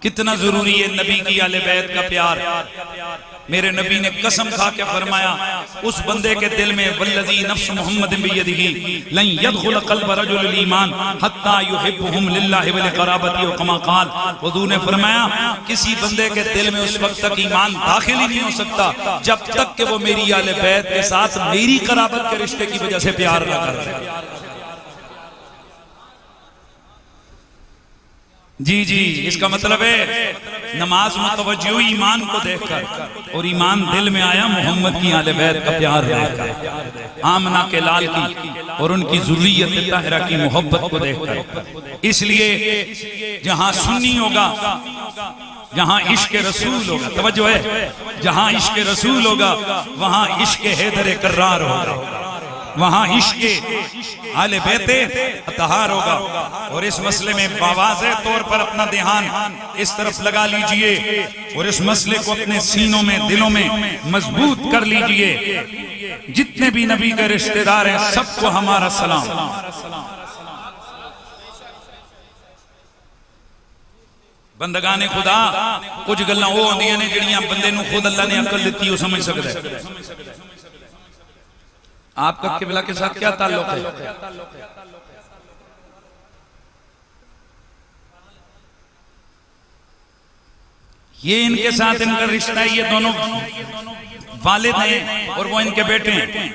کتنا ضروری ہے نبی کی اہل بیت کا پیار. میرے نبی نے قسم کھا کے فرمایا اس بندے کے دل میں والذی نفس محمد بیدہ لن يدخل قلب رجل الایمان حتی یحبهم للہ ولقرابتہ کما قال. حضور نے فرمایا کسی بندے کے دل میں اس وقت تک ایمان داخل ہی نہیں ہو سکتا جب تک کہ وہ میری اہل بیت کے ساتھ میری قرابت کے رشتے کی وجہ سے پیار نہ کرے. جی اس کا مطلب ہے نماز متوجہ ہوئی ایمان کو دیکھ کر اور ایمان دل میں آیا محمد کی اہل بیت کا پیار دیکھ کر, آمنہ کے لال کی اور ان کی ذریت طاہرہ کی محبت کو دیکھ کر. اس لیے جہاں سنی ہوگا جہاں عشق رسول ہوگا, توجہ ہے, جہاں عشق رسول ہوگا وہاں عشق حیدر کرار ہوگا, وہاں عشق اہل بیت اطہار ہوگا. اور اس مسئلے میں واضح طور پر اپنا دھیان اس طرف لگا لیجئے اور اس مسئلے کو اپنے سینوں میں دلوں میں مضبوط کر لیجئے. جتنے بھی نبی کے رشتہ دار ہیں سب کو ہمارا سلام. بندگان خدا کچھ گلاں وہ ہوندیاں نے جڑیاں بندے نو خود اللہ نے عقل دیتی وہ سمجھ سکتا ہے. آپ کا قبلہ کے ساتھ کیا تعلق ہے؟ یہ ان کے ساتھ ان کا رشتہ ہے, یہ دونوں والد ہیں اور وہ ان کے بیٹے ہیں,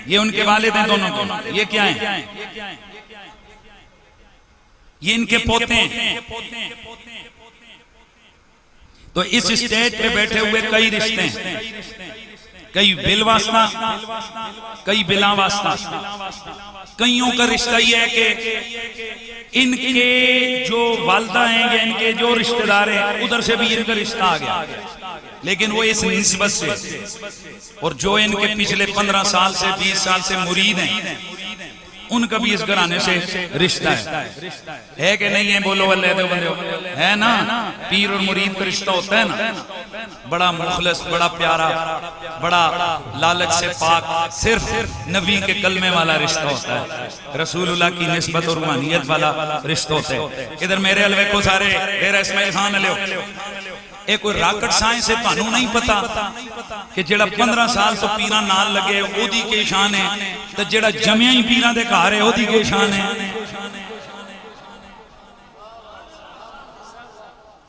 یہ ان کے والد ہیں دونوں کو. یہ کیا ہیں؟ یہ ان کے پوتے ہیں. تو اس اسٹیج پہ بیٹھے ہوئے کئی رشتے ہیں, کئی بل واسطہ کئی بلا واسطہ. کئیوں کا رشتہ یہ ہے کہ ان کے جو والدہ ہیں یا ان کے جو رشتہ دار ہیں ادھر سے بھی ان کا رشتہ آ گیا, لیکن وہ اس نسبت سے. اور جو ان کے پچھلے 15 سال سے 20 سال سے مرید ہیں ان کا بھی اس گھرانے سے رشتہ ہے کہ نہیں ہے؟ بولو اللہ دے بندے ہے نا. پیر اور مرید کا رشتہ ہوتا ہے نا, بڑا مخلص, بڑا پیارا, بڑا لالچ سے پاک, صرف نبی کے کلمے والا رشتہ ہوتا ہے, رسول اللہ کی نسبت اور روحانیت والا رشتہ ہوتا ہے. ادھر میرے علوے کو سارے ڈیرہ اسماعیل خان علیہ ایک کوئی راکٹ سائنس ہے, تانوں نہیں پتا کہ جڑا 15 سال تو پیران نال لگے او دی کے شان ہے, تو جڑا جمعہ ہی پیران دے گھر ہے او دی کے شان ہے.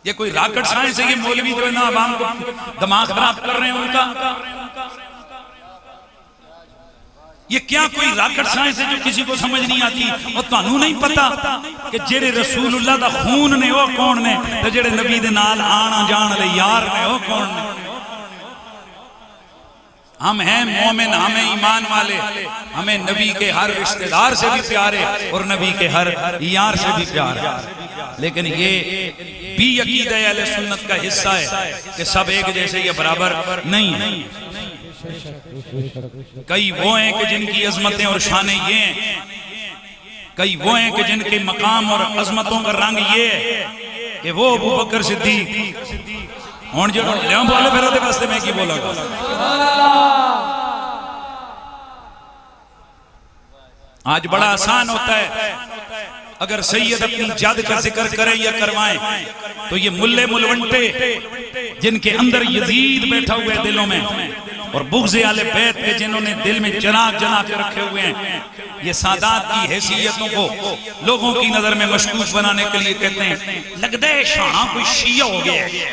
یہ کوئی راکٹ سائنس ہے, یہ مولوی جو ہے نا عوام کو دماغ خراب کر رہے ہیں ان کا. یہ کیا کوئی راکٹ سائنس ہے جو کسی کو سمجھ نہیں آتی؟ اور تانوں نہیں پتا کہ جڑے رسول اللہ دا خون نے وہ کون نے, تے جڑے نبی دے نال آنا جان لے یار نے وہ کون نے. ہم ہیں مومن, ہمیں ایمان والے, ہمیں نبی کے ہر رشتہ دار سے بھی پیارے اور نبی کے ہر یار سے بھی پیارے. لیکن یہ بھی عقیدہ اہل سنت کا حصہ ہے کہ سب ایک جیسے یہ برابر نہیں ہے. کئی وہ ہیں کہ جن کی عظمتیں اور شانیں یہ ہیں, کئی وہ ہیں کہ جن کے مقام اور عظمتوں کا رنگ یہ ہے کہ وہ ابو بکر صدیق ہون جو لیاں بولے پھر دے واسطے میں کی بولا گا. آج بڑا آسان ہوتا ہے اگر سید اپنی جد کا ذکر کریں یا کروائیں تو یہ ملے ملونٹے جن کے اندر یزید بیٹھا ہوئے دلوں میں اور بغض اہل بیت کے جنہوں نے دل میں جنا کے رکھے ہوئے ہیں, یہ سادات کی حیثیتوں کو لوگوں کی نظر میں مشکوک بنانے کے لیے کہتے ہیں لگدے شاہاں کوئی شیعہ ہو گیا ہے,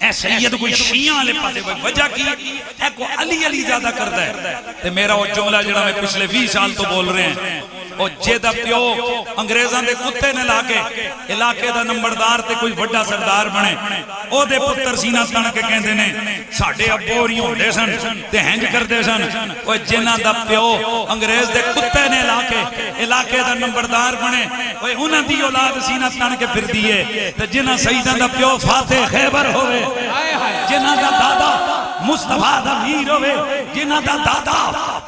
اے سید کوئی شیعہ علی پاسے وجہ کی اے کو علی زیادہ کرتا ہے. تے میرا وہ جملہ جڑا میں پچھلے 20 سال تو بول رہے ہیں, او جیدہ پیو انگریزان دے کتے نے لاکے علاقے دا نمبردار تے کوئی وڈا سردار بنے, او دے پتر سینہ تن کے کہندے نے ساڑھے ابوری ہوندے سن تے ہنج کر دے سن. او جنہ دا پیو انگریز دے کتے نے علاقے دا نمبردار بنے, او انہ دی اولاد سینہ تن کے پھر دیئے. تے جنہ سیدہ دا پیو فاتح خیبر ہوئے, جنہ دا دادا مصطفیٰ دا میر ہوئے, جنہ دا دادا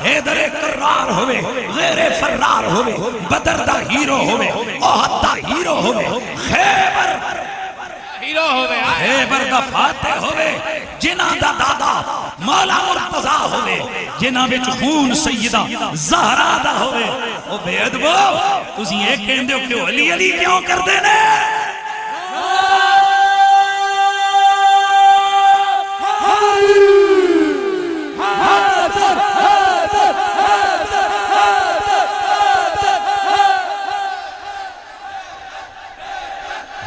حیدر کرار ہوئے, غیر فرار ہوئے, بدر دا ہیرو ہوئے, احد دا ہیرو ہوئے, خیبر دا فاتح ہوئے, جنہ دا دادا مولا مرتضیٰ ہوئے, جنہ بچ خون سیدہ زہرا دا ہوئے. او بے ادبو تسی ایک کہندے ہو کہ علی کیوں کر دینے؟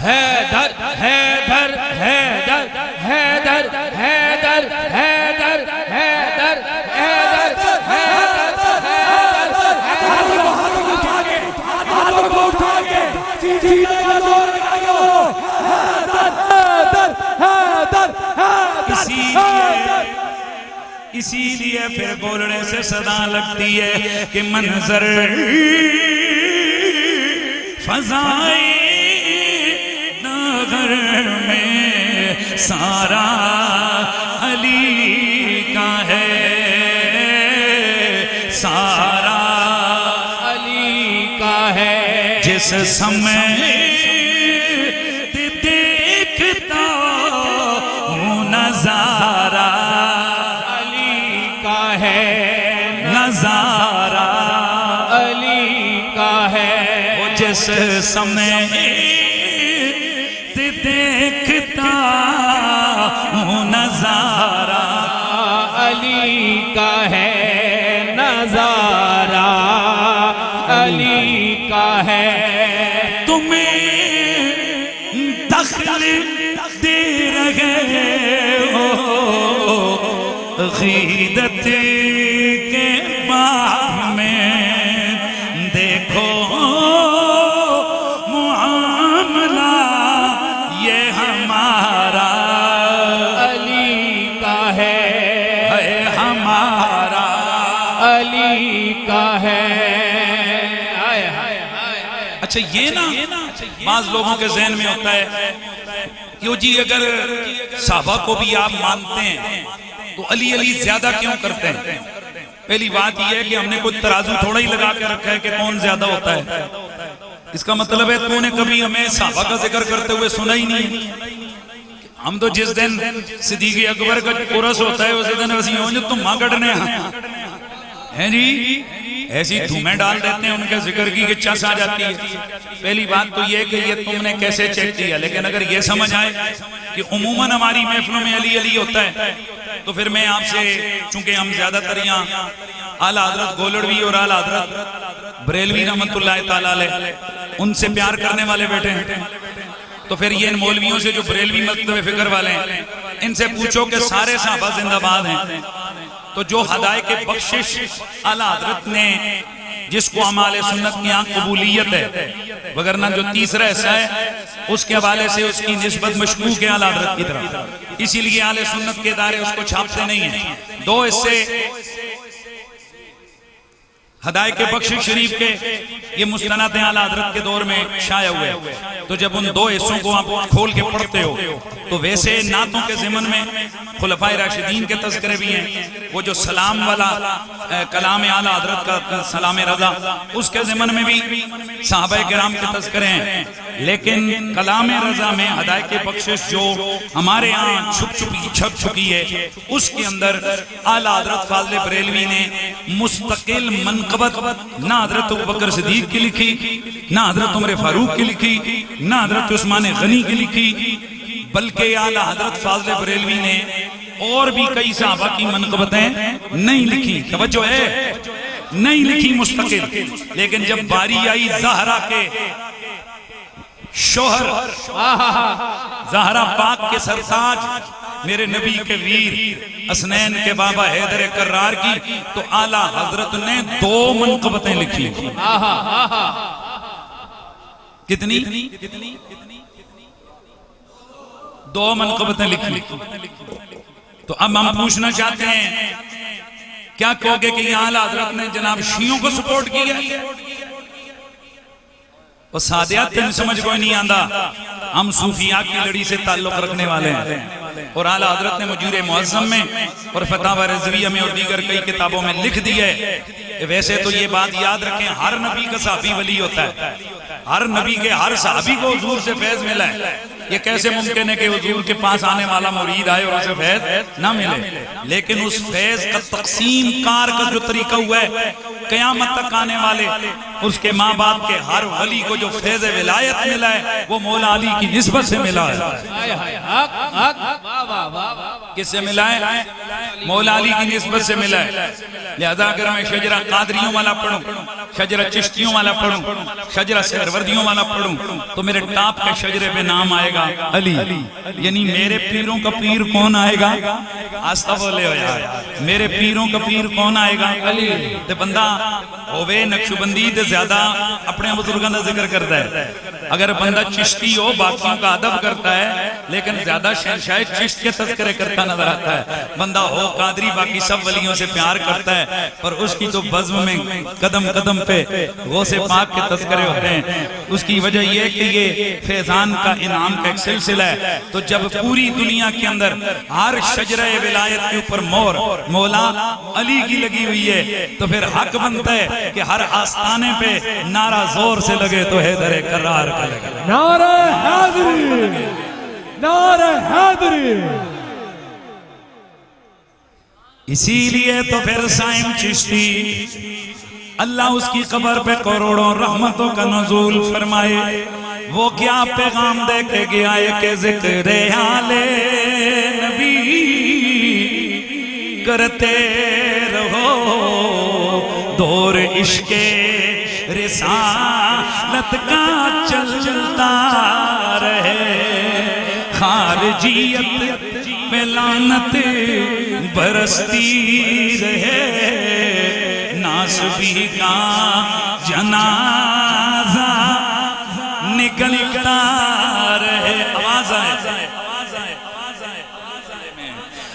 حیدر حیدر حیدر حیدر حیدر حیدر حیدر حیدر اسی لیے پھر بولنے سے صدا لگتی ہے کہ منظر فضائے نگر میں سارا علی کا ہے، سارا علی کا ہے۔ جس سمے دیکھتا ہوں نظارہ علی کا ہے، نظارہ علی کا ہے۔ وہ جس سمے دیکھتا ہوں نظارہ علی کا ہے، نظارہ علی کا ہے۔ تمہیں دخل دے رہے ہو غیرت کے باب میں، دیکھو معاملہ یہ ہمارا علی کا ہے، ہمارا علی کا ہے۔ اچھا یہ نا بعض لوگوں کے ذہن میں ہوتا ہے کہ جی اگر صحابہ کو بھی آپ مانتے ہیں تو علی علی زیادہ کیوں کرتے ہیں؟ پہلی بات یہ ہے کہ ہم نے کوئی ترازو تھوڑا ہی لگا کے رکھا ہے کہ کون زیادہ ہوتا ہے۔ اس کا مطلب ہے تو نے کبھی ہمیں صحابہ کا ذکر کرتے ہوئے سنا ہی نہیں۔ ہم تو جس دن صدیق اکبر کا عرس ہوتا ہے اسی دن ویسے ہوں جو تم ماں گڑنے ہیں جی، ایسی دھومیں ڈال دیتے ہیں ان کے ذکر کی کہ چس آ جاتی ہے۔ پہلی بات تو یہ کہ یہ تم نے کیسے چیک کیا، لیکن اگر یہ سمجھ آئے کہ عموماً ہماری محفلوں میں علی علی ہوتا ہے تو پھر میں آپ سے، چونکہ ہم زیادہ تر یہاں اعلیٰ حضرت گولڑوی اور اعلیٰ حضرت بریلوی رحمت اللہ تعالیٰ علیہ ان سے پیار کرنے والے بیٹھے ہیں، تو پھر یہ ان مولویوں سے جو بریلوی مکتب فکر والے ہیں ان سے پوچھو کہ سارے صحابہ زندہ باد ہیں، تو جو ہدایت بخشش اعلیٰ حضرت نے جس کو اعمال سنت کی یہاں قبولیت ہے، وگرنہ جو تیسرا حصہ ہے اس کے حوالے سے اس کی نسبت مشکوک ہے اعلیٰ حضرت کی طرف، اسی لیے اہل سنت کے ادارے اس کو چھاپتے نہیں ہیں۔ دو حصے ہدایت بخشش شریف کے یہ مستند اعلیٰ حضرت کے دور میں شائع ہوئے، تو جب ان دو حصوں کو آپ کھول کے پڑھتے ہو تو ویسے نعتوں کے ضمن میں خلفائے راشدین کے تذکرے بھی ہیں، وہ جو سلام والا کلام اعلیٰ حضرت کا سلام رضا اس کے ضمن میں بھی صحابہ کرام کے تذکرے ہیں، لیکن کلام رضا میں ہدایت بخشش جو ہمارے ہاں چھپ چکی ہے اس کے اندر اعلیٰ حضرت فاضل بریلوی نے مستقل منقبت نہ حضرت ابوبکر صدیق کی لکھی، نہ حضرت عمر فاروق کی لکھی، نہ حضرت عثمان غنی کی لکھی، بلکہ اعلیٰ حضرت فاضل بریلوی نے اور بھی کئی صحابہ کی منقبتیں نہیں لکھی، توجہ ہے نہیں لکھی مستقل، لیکن جب باری آئی زہرا کے شوہر زہرا پاک کے سرتاج میرے نبی کے ویر حسنین کے بابا حیدر کرار کی، تو اعلیٰ حضرت نے 2 منقبتیں لکھی۔ کتنی؟ 2 منقبتیں لکھی۔ تو اب ہم پوچھنا چاہتے ہیں کیا کہو گے کہ یہ اعلیٰ حضرت نے جناب شیعوں کو سپورٹ کیا؟ وہ سادیات تم سمجھ کوئی نہیں آندہ، ہم صوفیاء کی لڑی سے تعلق رکھنے والے ہیں، اور اعلیٰ حضرت نے مجور معظم میں اور فتاوی رضویہ میں اور دیگر کئی کتابوں میں لکھ دی ہے۔ ویسے تو یہ بات یاد رکھیں ہر نبی کا صحابی ولی ہوتا ہے، ہر نبی کے ہر صحابی کو حضور سے فیض ملا ہے، یہ کیسے ممکن ہے کہ حضور کے پاس آنے والا مرید آئے اور اسے فیض نہ ملے؟ لیکن اس فیض کا تقسیم کار کا جو طریقہ ہوا ہے قیامت تک آنے والے اس کے ماں باپ کے ہر ولی کو جو فیض ولایت ملا ہے وہ مولا علی کی نسبت سے ملا ہے۔ کس سے ملا ہے؟ مولا علی کی نسبت سے ملا ہے. لہذا اگر میں شجرہ قادریوں والا پڑھوں، شجرہ چشتیوں والا پڑھوں، شجرہ سہروردیوں والا پڑھوں تو میرے ٹاپ کے شجرے پہ نام آئے گا علی. یعنی میرے پیروں کا پیر کون آئے گا؟ آستہ بولے ہو یار، میرے پیروں کا پیر کون آئے گا؟ علی. تے بندہ ہووے نقشبندی تے زیادہ اپنے بزرگاں دا ذکر کرتا ہے. اگر بندہ چشتی ہو باقیوں کا ادب کرتا ہے لیکن زیادہ شاید چشت کے تذکرے کرتا نظر آتا ہے. بندہ ہو قادری باقی سب ولیوں سے پیار کرتا ہے پر اس کی تو بزم میں قدم قدم پہ غوث پاک کے تذکرے ہوتے ہیں. اس کی وجہ یہ کہ یہ فیضان کا انعام کا ایک سلسلہ ہے. تو جب پوری دنیا کے اندر ہر شجرہ ولایت کے اوپر مور مولا علی کی لگی ہوئی ہے تو پھر حق بنتا ہے کہ ہر آستانے پہ نعرہ زور سے لگے تو حیدر کرار کا لگے. نعرہ حیدری، نعرہ حیدری. اسی لیے تو پھر سائم چشتی اللہ اس کی قبر پہ کروڑوں رحمتوں کا نزول فرمائے. وہ کیا پیغام دے کے گیا ہے کہ ذکر آل نبی کرتے رہو، دور عشق رسالت کا چلتا رہے، خارجیت میں لعنت برستی رہے، ناسبی کا جنازہ نکلتا رہے. آواز آئے،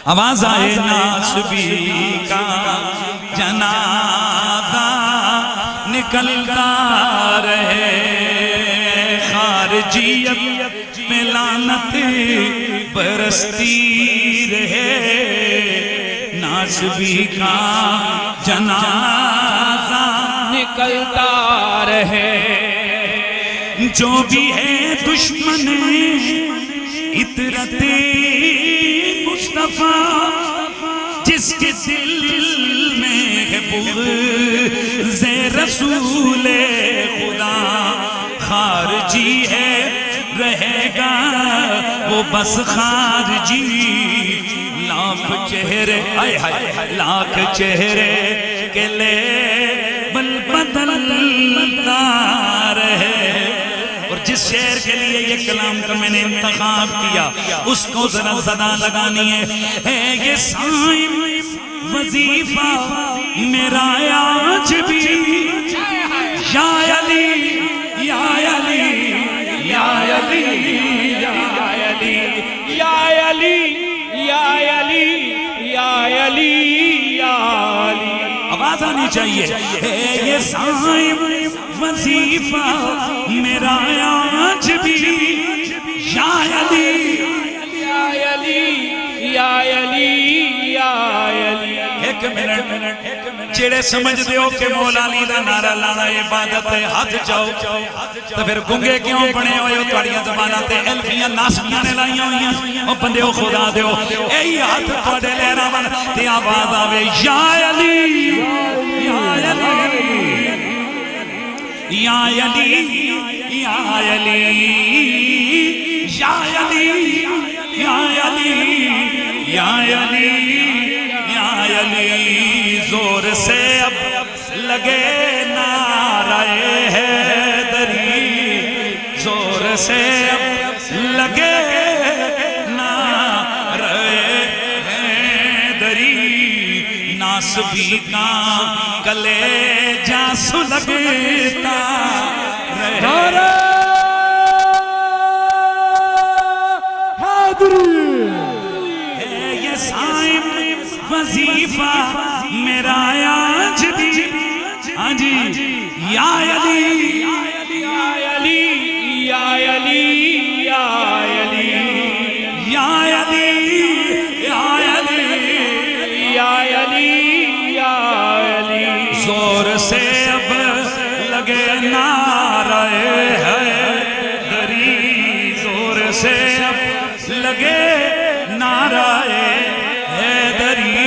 آواز آئے، ناسبی کا جنازہ نکلتا رہے، خارجیت میں لعنت برستی رہے، ناسبی کا جنازہ نکلتا رہے. جو بھی ہے دشمن اطرت مصطفیٰ، جس کے دل میں ہے بغض رسول خدا، خارجی ہے رہے گا وہ بس خارجی. لاکھ چہرے آئے ہائے، لاکھ چہرے کے لے بل بدلتا رہے. اور جس شعر کے لیے یہ کلام کا میں نے انتخاب کیا اس کو ذرا صدا لگانی ہے یہ سائم وظیفہ میرا آج بھی، یا علی یا علی یا علی یا علی یا علی یا علی یا علی یا علی. آواز آنی چاہیے. یہ سائم وظیفہ میرا آج بھی، یا علی یا علی یا علی یا علی. ایک منٹ جڑے سمجھ دیو کہ مولا علی دا نعرہ لانا عبادت ہے ہاتھ جاؤ تو پھر گنگے کیوں بنے ہوئے ہو؟ تواڑیاں زبانہ تے الفیاں ناسبیاں نے لائیاں ہوئی ہیں او بندے ہو خدا دیو اے ہاتھ تواڑے لے رہا تے آواز آوے یا علی یا علی یا علی یا علی یا علی یا علی یا علی یا علی. زور سے اب لگے نعرہ حیدری، زور سے اب لگے نعرہ حیدری، ناسبی کا کلیجہ سلگتا رہے. یہ سائم وظیفہ میرا آج بھی، ہاں جی یا علی یا علی یا علی یا علی یا علی یا علی یا علی یا علی. زور سے اب لگے نعرہ حیدری، زور سے اب لگے نعرہ حیدری،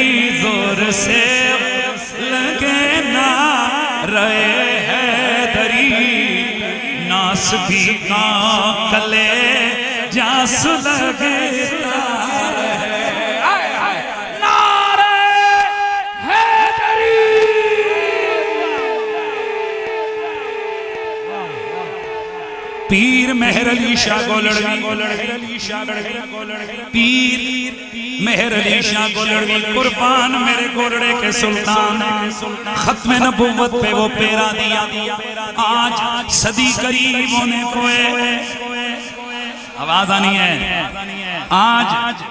زور سے لگے نعرہ حیدری، ناسبی کا کلیجہ سلگتا رہے. مہر علی شاہ گولڑوی، پیر مہر علی شاہ گولڑوی، قربان میرے گولڑے کے سلطان، ختم نبوت پہ وہ پیرا دیا، آج صدی قریب ہونے کو ہے، آواز آنی ہے، آج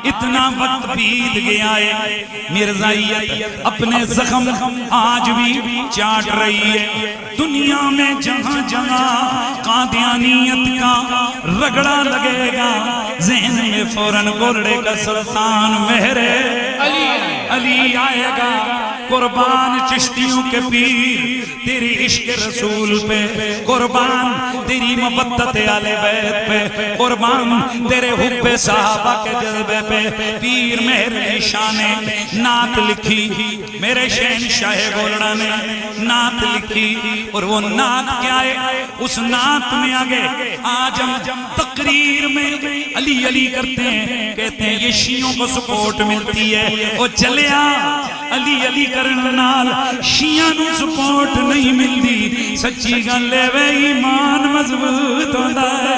اتنا وقت بیت گیا ہے، مرزائیت اپنے زخم آج بھی چاٹ رہی ہے، دنیا میں جہاں جہاں قادیانیت کا رگڑا لگے گا، ذہن میں فوراً گولڑے کا سلطان مہر علی آئے گا، قربان چشتیوں کے پیر تیری عشق رسول پہ، قربان تیری محبت آل بیت پہ، قربان تیرے حب صحابہ کے جذبے پہ، پیر مہر علی شاہ نے نعت لکھی، میرے شہنشاہ گولڑا نے نعت لکھی، اور وہ نعت کیا ہے؟ اس نعت میں آگے آج ہم تقریر میں علی علی کرتے ہیں، کہتے ہیں یہ شیعوں کو سپورٹ ملتی ہے، وہ چلیا علی علی کرن نال شیعہ نو سپورٹ نہیں ملتی، سچی گل لے وے ایمان مضبوط ہوتا ہے،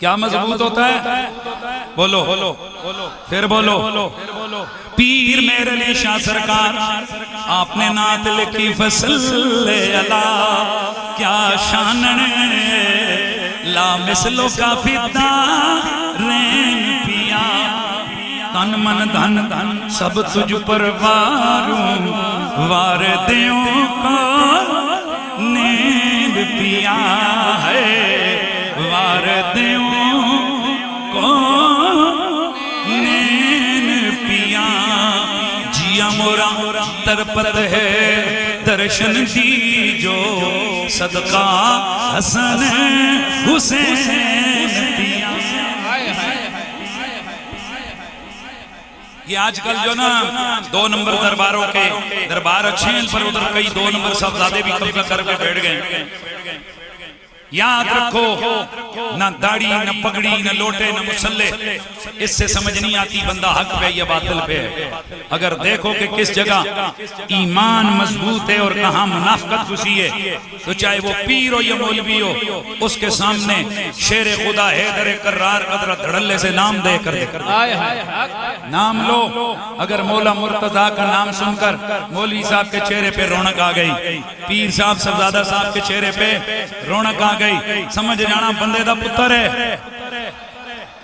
کیا مضبوط ہوتا ہے؟ بولو پھر بولو، پیر مہر علی شاہ سرکار آپ نے نعت لکھی، فصل علا کیا شانن لا مثلو کا فدارین پیا، تن من دھن سب تجھ پر واروں واردیوں کو نیند پیا ہے، واردیوں کو نیند پیا، جیا مورا ترپت ہے درشن دی جو صدقہ حسن حسین پیا۔ یہ آج کل جو نا 2 نمبر درباروں کے دربار اچھے ہیں، پر ادھر کئی 2 نمبر صاحبزادے بھی قبضہ کر کے بیٹھ گئے، یاد رکھو نہ داڑھی نہ پگڑی نہ لوٹے نہ مسلح، اس سے سمجھ نہیں آتی بندہ حق پہ یا باطل پہ ہے، اگر دیکھو کہ کس جگہ ایمان مضبوط ہے اور کہاں منافقت گھسی ہے، تو چاہے وہ پیر ہو یا مولوی ہو، اس کے سامنے شیر خدا حیدر کرار قدرہ دھڑلے سے نام دے کر نام لو، اگر مولا مرتضیٰ کا نام سن کر مولوی صاحب کے چہرے پہ رونق آ گئی، پیر صاحب صاحبزادہ صاحب کے چہرے پہ رونق آ گئی، سمجھ جانا بندے دا پتر ہے،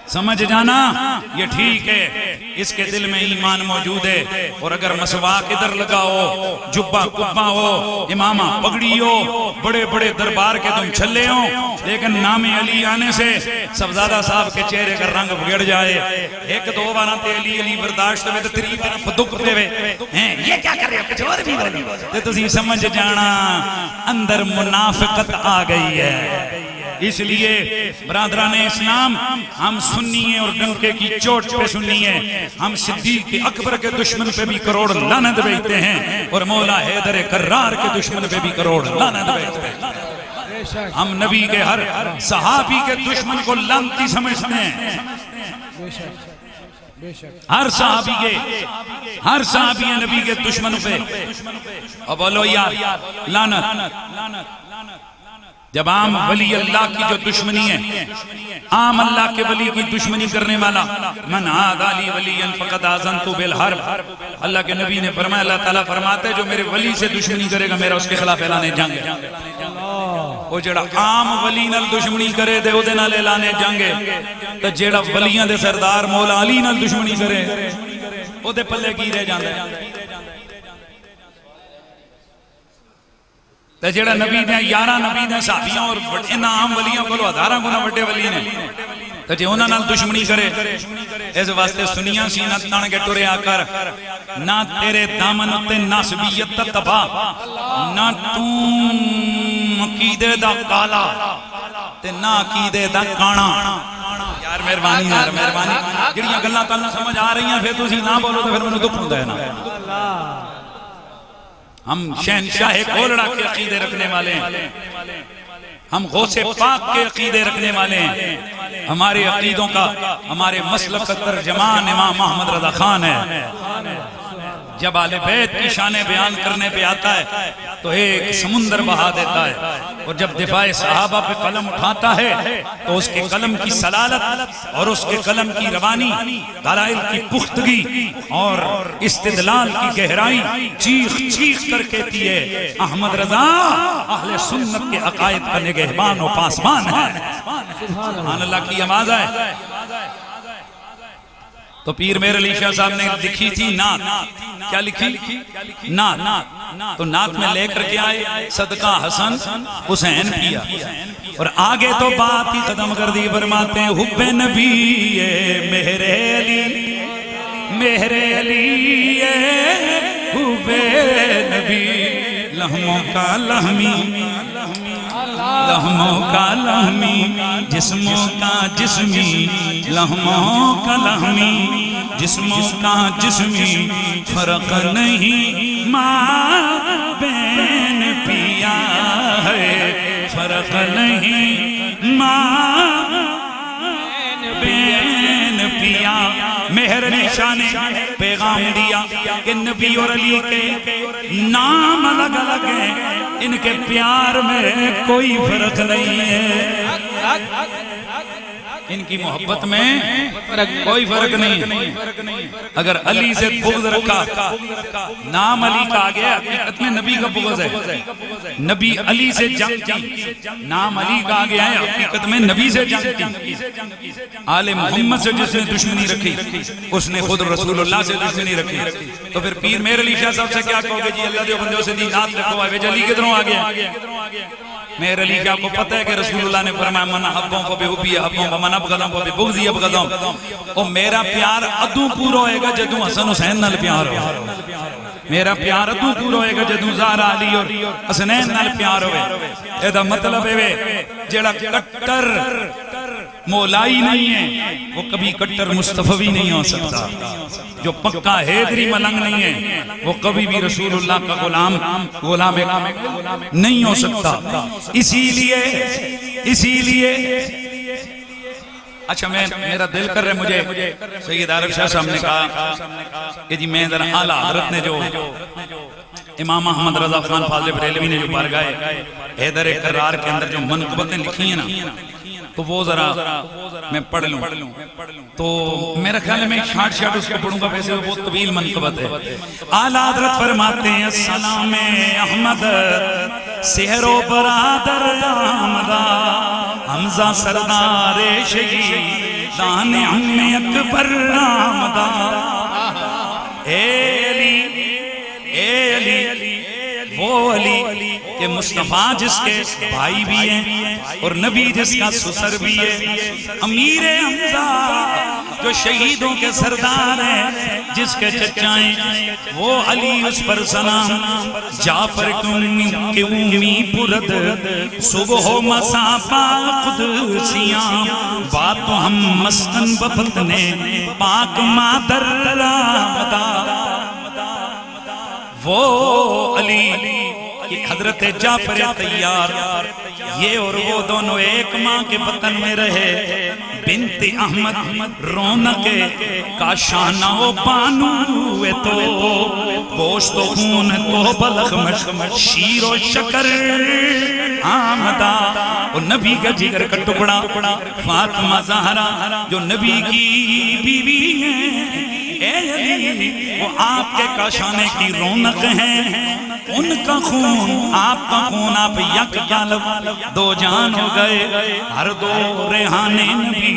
سمجھ جانا یہ ٹھیک ہے، اس کے دل میں ایمان موجود ہے، اور اگر مسواک ادھر لگا ہو، جبہ کبہ ہو، امامہ پگڑی ہو، بڑے بڑے دربار کے تم چھلے ہو، لیکن نام علی آنے سے صاحبزادہ صاحب کے چہرے کا رنگ بگڑ جائے، 1-2 بار تے علی علی برداشت ہوئے تو تری طرف دکھ دے ہوئے، یہ کیا کر رہے ہو کچھ اور بھی بولی، تو تسی سمجھ جانا اندر منافقت آ گئی ہے۔ اس لیے برادران اسلام ہم سنی ہیں اور ڈنکے کی چوٹ پہ سنی ہیں، ہم صدیق اکبر کے دشمن پہ بھی کروڑ لعنت بھیجتے ہیں، اور مولا حیدر کرار کے دشمن پہ بھی کروڑ لعنت بھیجتے ہیں، ہم نبی کے ہر صحابی کے دشمن کو لعنتی سمجھتے ہیں، ہر صحابی نبی کے دشمن پہ، اور بولو یار لعنت۔ جب عام ولی اللہ کی جو دشمنی ہے، عام اللہ کے ولی کی دشمنی کرنے والا، من عادی لی ولی فقد آذنت بالحرب، اللہ کے نبی نے فرمایا، اللہ تعالیٰ فرماتے جو میرے ولی سے دشمنی کرے گا میرا اس کے خلاف اعلان جنگ ہے، وہ جڑا عام ولی نال دشمنی کرے دے اودے نال اعلان جنگ ہے، تو جڑا ولیاں دے سردار مولا علی نال دشمنی کرے اودے پلے کی رہ جاندا ہے، تے جڑا نبی دے 11 نبی دے صحابیاں اور انہاں عام ولیاں کولو 1000 گنا بڑے ولی نے، تے جے انہاں نال دشمنی کرے، اس واسطے سنیاں سینہ تن کے ٹریا کر، نہ تیرے دامن تے ناسبیت تباہ، نہ تو عقیدے دا کالا تے نہ عقیدے دا کانا۔ یار مہربانی جڑیاں گلاں تانوں سمجھ آ رہی ہیں پھر تسی نہ بولو تو پھر مینوں دکھ ہوندا ہے نا۔ ہم شہنشاہ گولڑا کے عقیدے رکھنے والے ہیں، ہم غوث پاک کے عقیدے رکھنے والے ہیں، ہمارے عقیدوں کا ہمارے مسلک کا ترجمان امام محمد رضا خان ہے۔ جب آل بیت کی شان بیان کرنے پہ آتا ہے تو ایک سمندر بہا دیتا ہے، اور جب دفاع صحابہ پہ قلم اٹھاتا ہے تو اس کے قلم کی سلالت اور اس کے قلم کی روانی، دلائل کی پختگی اور استدلال کی گہرائی چیخ چیخ کر کہتی ہے احمد رضا اہل سنت کے عقائد کا نگہبان و پاسبان ہے۔ سبحان اللہ کی آواز ہے۔ تو پیر میر علی شاہ صاحب نے لکھی تھی نعت، کیا لکھی؟ نعت۔ تو نعت میں لے کر کے آئے صدقہ حسن حسین کیا، اور آگے تو بات ہی ختم کر دی، فرماتے ہیں حب نبی مہر علی، مہر علی حب نبی، لہموں کا لہمی، لہموں کا لہمی، جسموں کا جسمی، لہموں کا لہمی، جسموں کا جسمی، فرق نہیں ماں بین پیا ہے، فرق نہیں ماں بین پیا۔ مہر علی شاہ نے پیغام دیا کہ نبی اور علی کے نام الگ الگ ہیں، ان کے پیار میں کوئی فرق نہیں ہے، ان کی محبت میں کوئی فرق نہیں۔ اگر علی سے بغض رکھا، نام علی کا آ گیا، حقیقت میں نبی کا بغض ہے، نبی علی سے جنگ کی، نام علی کا آ گیا ہے، حقیقت میں نبی سے جنگ کی۔ آل محمد سے جس نے دشمنی رکھی اس نے خود رسول اللہ سے دشمنی رکھی، تو پھر پیر میر علی شاہ صاحب سے کیا کہو گے؟ جی اللہ دیو بندوں سے دی نعت لکھو آئے، علی کدھروں آ گیا؟ میر علی شاہ کو پتہ ہے کہ رسول اللہ نے فرمایا من حبوں کو بے حبی حبوں کو من ابغضوں کو بے بغضی ابغضوں، اور میرا پیار ادوں پورا ہوئے گا جدوں حسن حسین نال پیار ہو، میرا پیار ادوں پورا ہوئے گا جدوں زہرا علی اور حسنین نال پیار ہوئے۔ ایدہ مطلب ہے جڑا کٹر مولائی نہیں ہے وہ کبھی کٹر مصطفی نہیں ہو سکتا، جو پکا حیدری ملنگ نہیں ہے وہ کبھی بھی رسول اللہ کا غلام نہیں ہو سکتا۔ اسی لیے اچھا میرا دل کر رہے مجھے سید عارف شاہ صاحب نے کہا کہ جی میں ذرا اعلیٰ حضرت نے جو امام احمد رضا خان فاضل بریلوی نے جو بارگاہ حیدر کرار کے اندر جو منقبتیں لکھی ہیں نا، تو وہ ذرا میں پڑھ لوں، تو میرا خیال ہے میں شارٹ اس کو پڑھوں گا، ویسے وہ طویل منقبت ہے۔ اعلیٰ حضرت فرماتے ہیں سلام احمد سحر و برادر آمدہ، حمزہ سردار شہیدان عم اکبر آمدہ، اے علی وہ علی کہ مصطفیٰ جس کے بھائی بھی ہیں اور نبی جس کا سسر بھی ہے، امیر حمزہ جو شہیدوں کے سردار ہیں جس کے چچائیں وہ علی اس پر سلام، جعفر کے امی پرد صبح و مسا پاک قدسیاں، بات ہم مسکن بپتنے پاک مادر آمدہ، وہ علی کہ حضرت جعفر طیار یہ اور وہ دونوں ایک ماں کے بطن میں رہے، بنت احمد رونق کا شانہ و بانو ہوئے تو گوشت و خون تو بلغ شیر و شکر آمدہ، اور نبی کا جگر کا ٹکڑا فاطمہ زہرا جو نبی کی بیوی ہیں، اے علی وہ آپ کے کاشانے کی رونق ہیں، ان کا خون آپ کا خون، آپ یک جالب دو جان ہو گئے، ہر دو ریحان نبی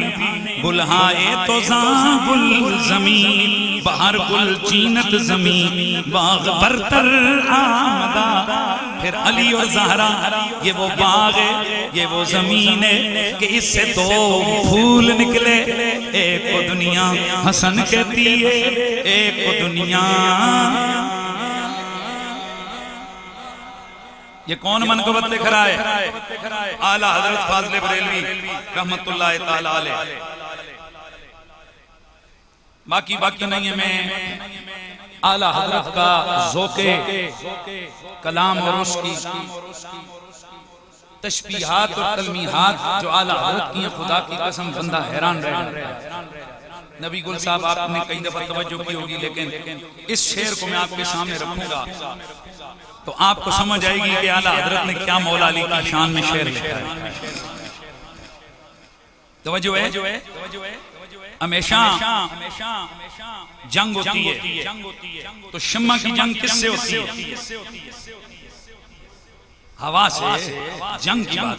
گلہائے تو زاں گل زمین، بہر گل چینت زمین، باغ برتر آمدہ، پھر علی اور زہرا یہ وہ باغ ہے یہ وہ زمین ہے کہ اس سے دو پھول نکلے، ایک کو دنیا حسن کہتی ہے ایک کو دنیا۔ یہ کون منقبت لکھ رہا ہے؟ اعلیٰ حضرت فاضل بریلوی رحمت اللہ تعالی علیہ۔ باقی نہیں ہے، میں اعلیٰ حضرت کا ذوق کلام اور اس کی تشبیہات اور تلمیحات جو اعلیٰ حضرت کی خدا کی قسم بندہ حیران رہے۔ نبی گل صاحب آپ نے کئی دفعہ توجہ کی ہوگی، لیکن اس شعر کو میں آپ کے سامنے رکھوں گا تو آپ کو سمجھ آئے گی کہ اعلیٰ حضرت نے کیا مولا علی کی شان میں شعر لکھا ہے۔ توجہ ہے؟ ہمیشہ جنگ ہوتی ہے تو شمع کی جنگ کس سے ہوتی ہے؟ ہوا سے جنگ کی بات،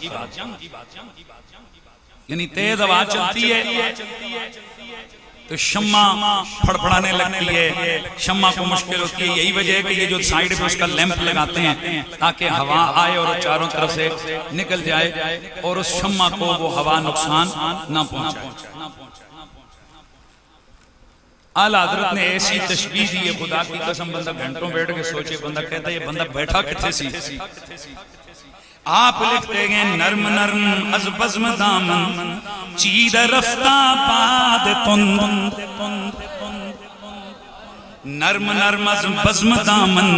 یعنی تیز ہوا چلتی ہے تو شمع پھڑپڑانے لگتی ہے، شمع کو مشکل ہوتی ہے۔ یہی وجہ ہے کہ یہ جو سائیڈ پہ اس کا لیمپ لگاتے ہیں تاکہ ہوا آئے اور چاروں طرف سے نکل جائے اور اس شمع کو وہ ہوا نقصان نہ پہنچائے۔ اعلیٰ حضرت نے ایسی تشبیہ دی ہے، خدا کی قسم بندہ گھنٹوں بیٹھ کے سوچے، بندہ کہتا ہے یہ بندہ بیٹھا کتھے سی؟ آپ لکھتے گئے نرم نرم از بزم دامن چید رفتہ باد تند، نرم نرم از بزم دامن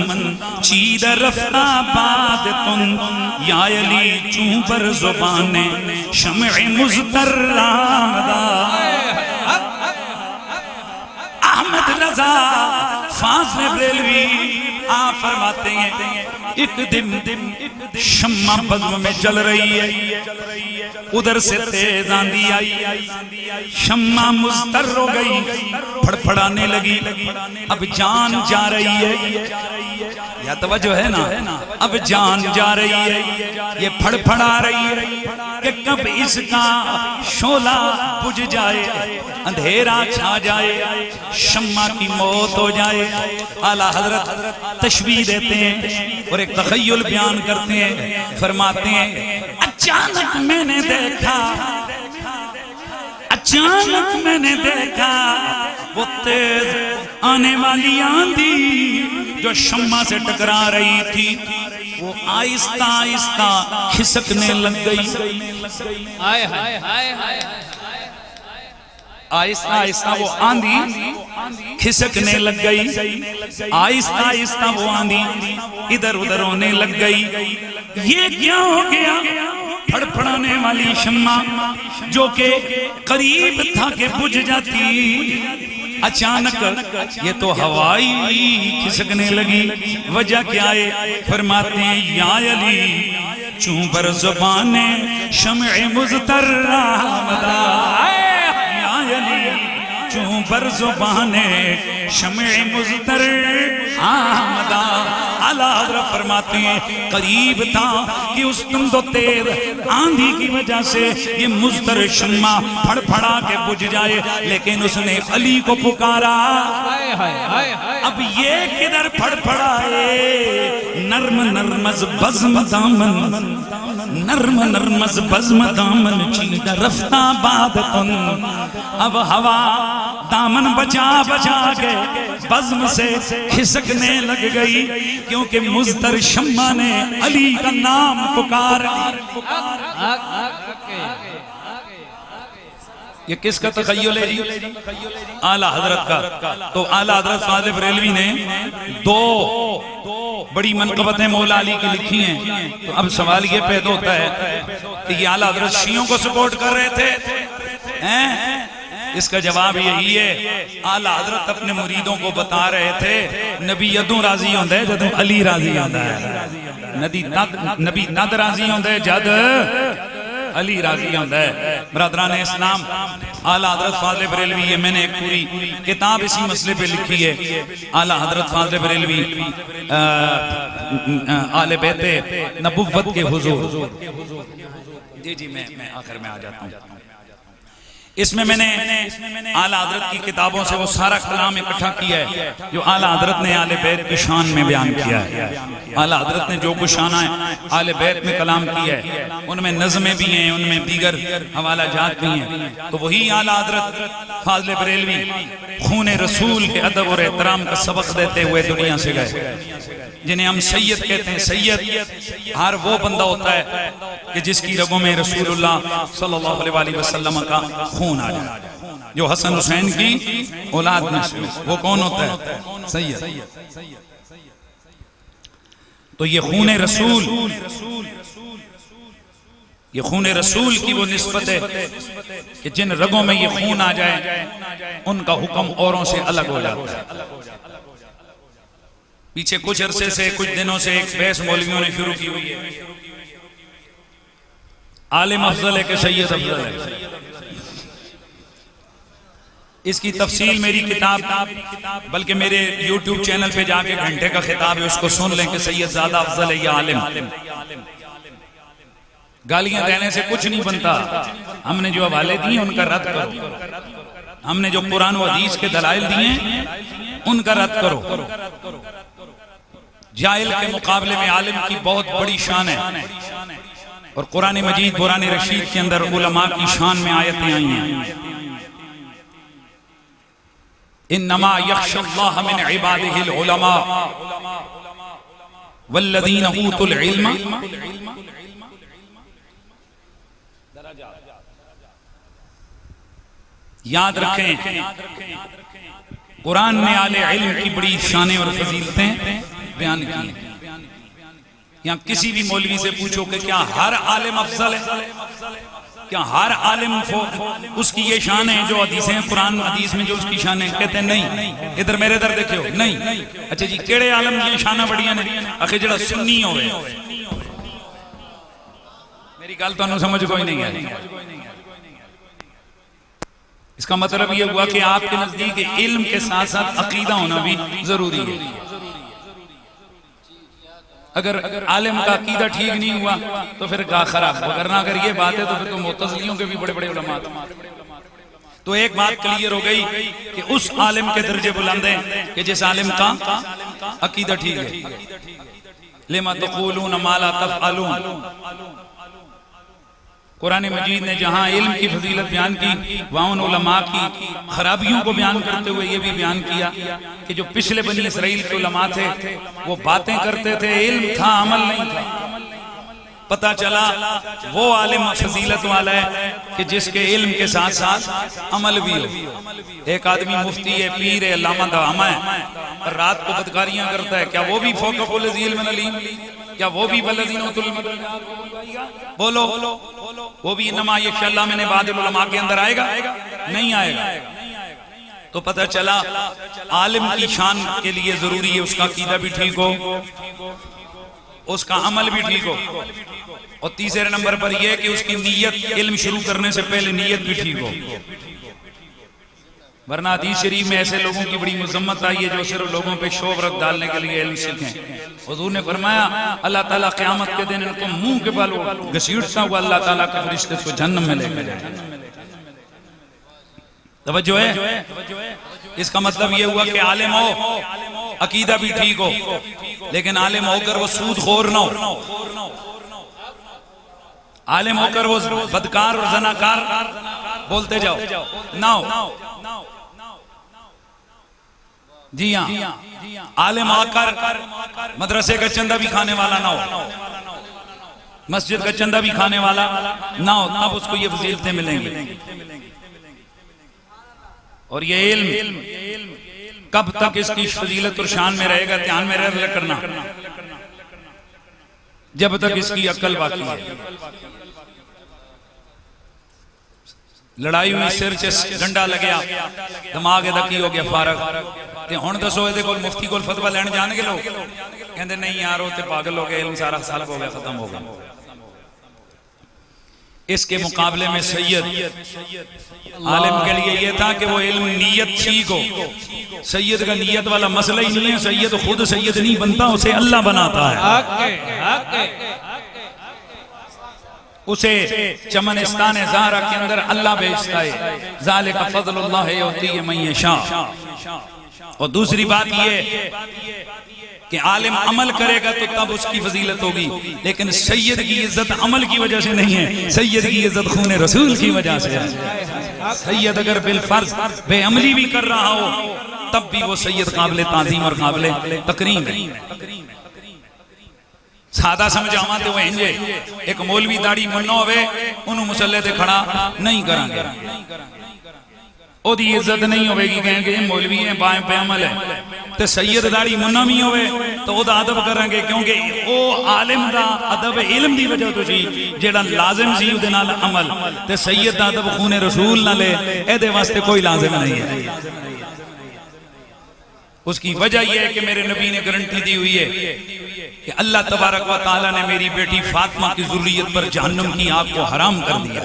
چید رفتہ باد تند، یا علی چون بر زبان شمع مزدر آمدہ۔ احمد رضا فاضل بریلوی آپ فرماتے ہیں ایک دم شمع بزم میں جل رہی ہے، ادھر سے تیز آندھی آئی، شمع مزدر ہو گئی، پھڑپھڑانے لگی، اب جان جا رہی ہے، یا توجہ ہے نا، اب جان جا رہی ہے، یہ پھڑپھڑا رہی ہے کہ کب اس کا شعلہ بجھ جائے، اندھیرا چھا جائے، شمع کی موت ہو جائے۔ اعلیٰ حضرت تشبیہ دیتے ہیں اور ایک تخیل بیان کرتے ہیں، فرماتے ہیں اچانک میں نے دیکھا، اچانک میں نے دیکھا وہ تیز آنے والی آندھی جو شمع سے ٹکرا رہی تھی وہ آہستہ آہستہ کھسکنے لگ گئی، آہستہ آہستہ وہ آندھی کھسکنے لگ گئی، آہستہ آہستہ وہ آندھی ادھر ادھر ہونے لگ گئی۔ یہ کیا ہو گیا؟ پھڑپڑانے والی شمع جو کہ قریب تھا کہ بجھ جاتی، اچانک یہ تو ہوائی کھسکنے لگی۔ وجہ کیا ہے؟ فرماتے ہیں یا علی چون بر زبان شمع مزدر آمدہ، چون بر زبان شمع مزدر آمدہ۔ اعلیٰ حضرت فرماتے ہیں قریب تھا کہ اس تند و تیز آندھی کی وجہ سے یہ مزدر شمع پھڑ پھڑا کے بجھ جائے، لیکن اس نے علی کو پکارا۔ اب یہ کدھر پھڑ پھڑا ہے؟ نرم نرم از بزم دامن، نرم نرم از بزم دامن چید رفتہ باد کن۔ اب ہوا دامن بچا بچا کے بزم سے کھسکنے لگ گئی، کیونکہ مزدر شمع نے علی کا نام پکار لیا۔ یہ کس کا تخیل ہے جی؟ اعلیٰ حضرت کا۔ تو اعلیٰ حضرت فاضل بریلوی نے دو بڑی منقبتیں مولا علی کی لکھی ہیں۔ تو اب سوال یہ پیدا ہوتا ہے کہ یہ اعلیٰ حضرت شیعوں کو سپورٹ کر رہے تھے؟ اس کا جواب یہی ہے، اعلیٰ حضرت اپنے مریدوں کو بتا رہے تھے نبی ادوں راضی ہوندہ ہے جدوں علی راضی ہوندہ ہے، نبی ند راضی ہوندہ ہے جد علی راضی ہوندہ ہے۔ برادران اسلام، اعلیٰ حضرت فاضل بریلوی، یہ میں نے ایک پوری کتاب اسی مسئلے پہ لکھی ہے، اعلیٰ حضرت فاضل بریلوی آل بیت نبوت کے حضور۔ جی میں آخر میں آ جاتا ہوں۔ اس میں نے اعلیٰ حضرت کی کتابوں سے وہ سارا کلام اکٹھا کیا ہے جو اعلیٰ حضرت نے آل بیت کی شان میں بیان کیا ہے۔ اعلیٰ حضرت نے جو کچھ شانہ آل بیت میں کلام کیا ہے، ان میں نظمیں بھی ہیں، ان میں دیگر حوالہ جات بھی ہیں۔ تو وہی اعلیٰ حضرت فاضل بریلوی خون رسول کے ادب اور احترام کا سبق دیتے ہوئے دنیا سے گئے، جنہیں ہم سید کہتے ہیں۔ سید ہر وہ بندہ ہوتا ہے کہ جس کی رگوں میں رسول اللہ صلی اللہ علیہ وسلم کا خون آ جائے، جو حسن حسین کی اولاد میں سے۔ وہ کون ہوتا ہے؟ سید۔ تو یہ خون رسول یہ خون رسول کی وہ نسبت ہے کہ جن رگوں میں یہ خون آ جائے ان کا حکم اوروں سے الگ ہو جاتا ہے. پیچھے کچھ عرصے سے کچھ دنوں سے ایک بحث مولویوں نے شروع کی ہوئی ہے، عالم افضل ہے کہ سید افضل ہے. اس کی تفصیل میری کتاب، بلکہ میرے یوٹیوب چینل پہ جا کے گھنٹے کا خطاب ہے، اس کو سن لیں کہ سید زیادہ افضل ہے یا عالم. گالیاں دینے سے کچھ نہیں بنتا. ہم نے جو حوالے دیے ان کا رد کرو، ہم نے جو قرآن و حدیث کے دلائل دیے ان کا رد کرو. جاہل کے مقابلے میں عالم کی بہت بڑی شان ہے، اور قرآن مجید قرآن رشید کے اندر علماء کی شان میں آیتیں آئی ہیں. انما یخشی اللہ من عبادہ العلماء والذین اوتوا العلم. یاد رکھیں قرآن نے اہل علم کی بڑی شانیں اور فضیلتیں بیان کی ہیں. یہاں کسی بھی مولوی سے پوچھو کہ کیا ہر عالم افضل ہے، کیا ہر عالم اس کی یہ شان ہے جو حدیثیں قرآن حدیث میں جو اس کی شان ہے؟ کہتے ہیں نہیں. ادھر میرے در دیکھو نہیں. اچھا جی کیڑے عالم کی شانہ بڑیاں نے؟ آخر جڑا سنی ہوئے. میری گل تو انہوں سمجھ کوئی نہیں ہے. اس کا مطلب یہ ہوا کہ آپ کے نزدیک علم کے ساتھ ساتھ عقیدہ ہونا بھی ضروری ہے. اگر عالم کا عقیدہ ٹھیک نہیں ہوا تو پھر کہا خراب. ورنہ اگر یہ بات ہے تو پھر تو معتزلیوں کے بھی بڑے بڑے علماء تھے. تو ایک بات کلیئر ہو گئی کہ اس عالم کے درجے بلند ہیں کہ جس عالم کا عقیدہ ٹھیک ہے. لما تقولون ما لا تفعلون. قرآن مجید نے جہاں علم کی فضیلت بیان کی وہاں ان علماء کی خرابیوں کو بیان کرتے ہوئے یہ بھی بیان کیا کہ جو پچھلے بنی اسرائیل کے علماء تھے وہ باتیں کرتے تھے، علم تھا عمل نہیں تھا. پتہ چلا وہ عالم فضیلت والا ہے کہ جس کے علم کے ساتھ ساتھ عمل بھی ہو. ایک آدمی مفتی ہے، پیر ہے، علامہ دامہ ہے، اور رات کو بدکاریاں کرتا ہے. کیا وہ بھی فوق کل ذی علم علیم؟ کیا وہ بھی والذین اوتوا العلم؟ بولو وہ بھی انما یخشی اللہ من عباد العلماء کے اندر آئے گا؟ نہیں آئے گا. تو پتہ چلا عالم کی شان کے لیے ضروری ہے اس کا عقیدہ بھی ٹھیک ہو، اس کا عمل بھی ٹھیک ہو، اور تیسرے نمبر پر یہ کہ اس کی نیت علم شروع کرنے سے پہلے نیت بھی ٹھیک ہو. ورنہ حدیث شریف میں ایسے لوگوں کی بڑی مذمت آئی ہے جو صرف لوگوں پہ شہرت ڈالنے کے لیے علم سیکھیں. حضور نے فرمایا اللہ تعالیٰ قیامت کے دن ان کو منہ کے بل گھسیٹتا ہوا اللہ تعالیٰ کے فرشتے کو جہنم میں لے کے جائے. توجہ ہے؟ اس کا مطلب یہ ہوا کہ عالم ہو، عقیدہ بھی ٹھیک ہو، لیکن عالم ہو کر وہ سود خور نہ ہو. عالم ہو کر وہ بدکار اور زناکار بولتے جاؤ نہ ہو. جی ہاں، عالم آ کر مدرسے کا چندہ بھی کھانے والا نہ ہو، مسجد کا چندہ بھی کھانے والا نہ ہو، تب اس کو یہ فضیلتیں ملیں گی. اور یہ علم کب تک اس کی فضیلت اور شان میں رہے گا؟ دھیان میں رہ کرنا، جب تک اس کی عقل باقی ہے. لڑائی ہوئی، سر چ ڈنڈا لگیا، دماغ دکی ہو گیا فارغ. تے ہن دسو اے کول مفتی کول فتوی لین جان گے لوگ؟ کہندے نہیں یار وہ تے پاگل ہو گئے، علم سارا سالب ہو گیا، ختم ہو گیا. اس کے مقابلے میں سید عالم کے لیے یہ تھا کہ وہ علم نیت ٹھیک ہو. سید کا نیت والا مسئلہ ہی نہیں ہے. سید خود سید نہیں بنتا، اسے اللہ بناتا ہے. اسے چمنستان زہرہ کے اندر اللہ بھیجتا ہے. ذالک فضل اللہ یؤتیہ من یشاء. اور دوسری بات یہ کہ عالم عمل کرے گا تو تب اس کی فضیلت ہوگی، لیکن سید کی عزت عمل کی وجہ سے نہیں ہے، سید کی عزت خون رسول کی وجہ سے ہے. سید اگر بالفرض بے عملی بھی کر رہا ہو تب بھی وہ سید قابل تعظیم اور قابل تکریم ہے. سادہ سمجھاواں تے وہ انجے ایک مولوی داڑھی منو ہوئے انہوں مسلح تے کھڑا نہیں کریں گے، او دی عزت نہیں ہوئے گی، کہیں گے یہ مولوی ہیں بائیں پہ عمل ہے. تے سید داری منامی ہوئے تو او دا ادب کریں گے کیونکہ او عالم دا ادب علم دی وجہ تو سی جیڑا لازم سی دے نال عمل تے سید دا ادب خون رسول نہ لے اے دے واسطے کوئی لازم نہیں ہے اس کی وجہ یہ ہے کہ میرے نبی نے گارنٹی دی ہوئی ہے کہ اللہ تبارک و تعالیٰ نے میری بیٹی فاطمہ کی ذریت پر جہنم کی آگ کو حرام کر دیا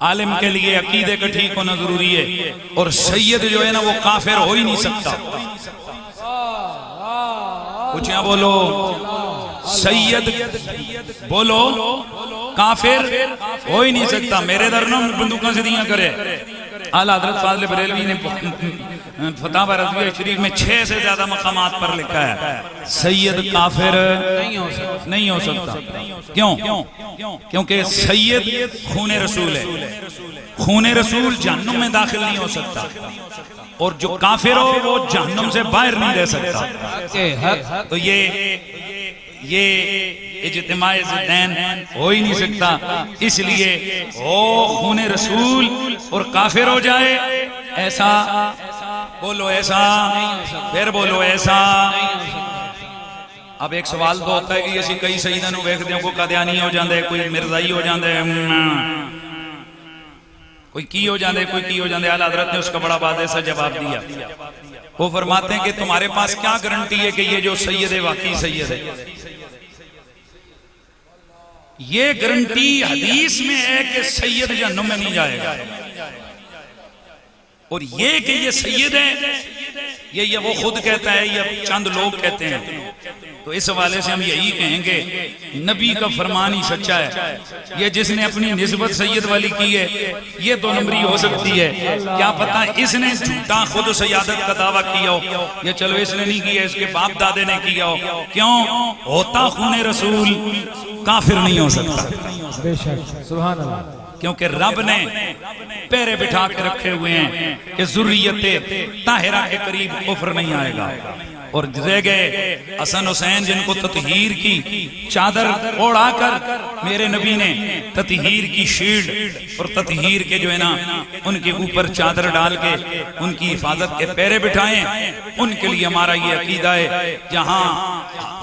عالم کے لیے عقیدے کا ٹھیک ہونا ضروری ہے اور سید جو ہے نا وہ کافر ہو ہی نہیں سکتا کچھ یہاں بولو سید بولو کافر ہو ہی نہیں سکتا میرے در نہ بندوقوں سے دیاں کرے اعلیٰ حضرت فاضل بریلوی نے فتاوی رضویہ شریف میں 6 سے زیادہ مقامات پر لکھا ہے سید کافر نہیں ہو سکتا کیوں کیونکہ سید خون رسول ہے خون رسول جہنم میں داخل نہیں ہو سکتا اور جو کافر ہو وہ جہنم سے باہر نہیں رہ سکتا تو یہ اجتماع ضدین ہو ہی نہیں سکتا اس لیے او خون رسول اور کافر ہو جائے ایسا بولو ایسا پھر بولو ایسا اب ایک سوال تو ہوتا ہے کہ اسی کئی سیدہ نو ویکھ دیوں کو قادیانی ہو جاندے کوئی مرزائی ہو جاندے کوئی کی ہو جاندے کوئی کی ہو جاندے اعلیٰ حضرت نے اس کا بڑا واضح سا جواب دیا وہ فرماتے ہیں کہ تمہارے پاس کیا گارنٹی ہے کہ یہ جو سید ہے واقعی سید ہے یہ گارنٹی حدیث میں ہے کہ سید جہنم میں نہیں جائے گا اور یہ کہ یہ سید ہے یہ وہ خود کہتا ہے یہ چند لوگ کہتے ہیں تو اس حوالے سے ہم یہی کہیں گے نبی کا فرمان ہی سچا ہے یہ جس نے اپنی نسبت سید والی کی ہے یہ دو نمبری ہو سکتی ہے کیا پتہ اس نے جھوٹا خود سیادت کا دعویٰ کیا ہو یا چلو اس نے نہیں کیا اس کے باپ دادے نے کیا ہو کیوں ہوتا خون رسول کافر نہیں ہو سکتا بے شک سبحان اللہ کیونکہ رب نے پیرے بٹھا کے رکھے ہوئے ہیں کہ ذریت طاہرہ کے قریب کفر نہیں آئے گا اور رہ گئے حسن حسین جن کو تطہیر کی چادر اوڑا کر میرے نبی نے تطہیر کی شیلڈ اور تطہیر کے جو ہے نا ان کے اوپر چادر ڈال کے ان کی حفاظت کے پیرے بٹھائیں ان کے لیے ہمارا یہ عقیدہ ہے جہاں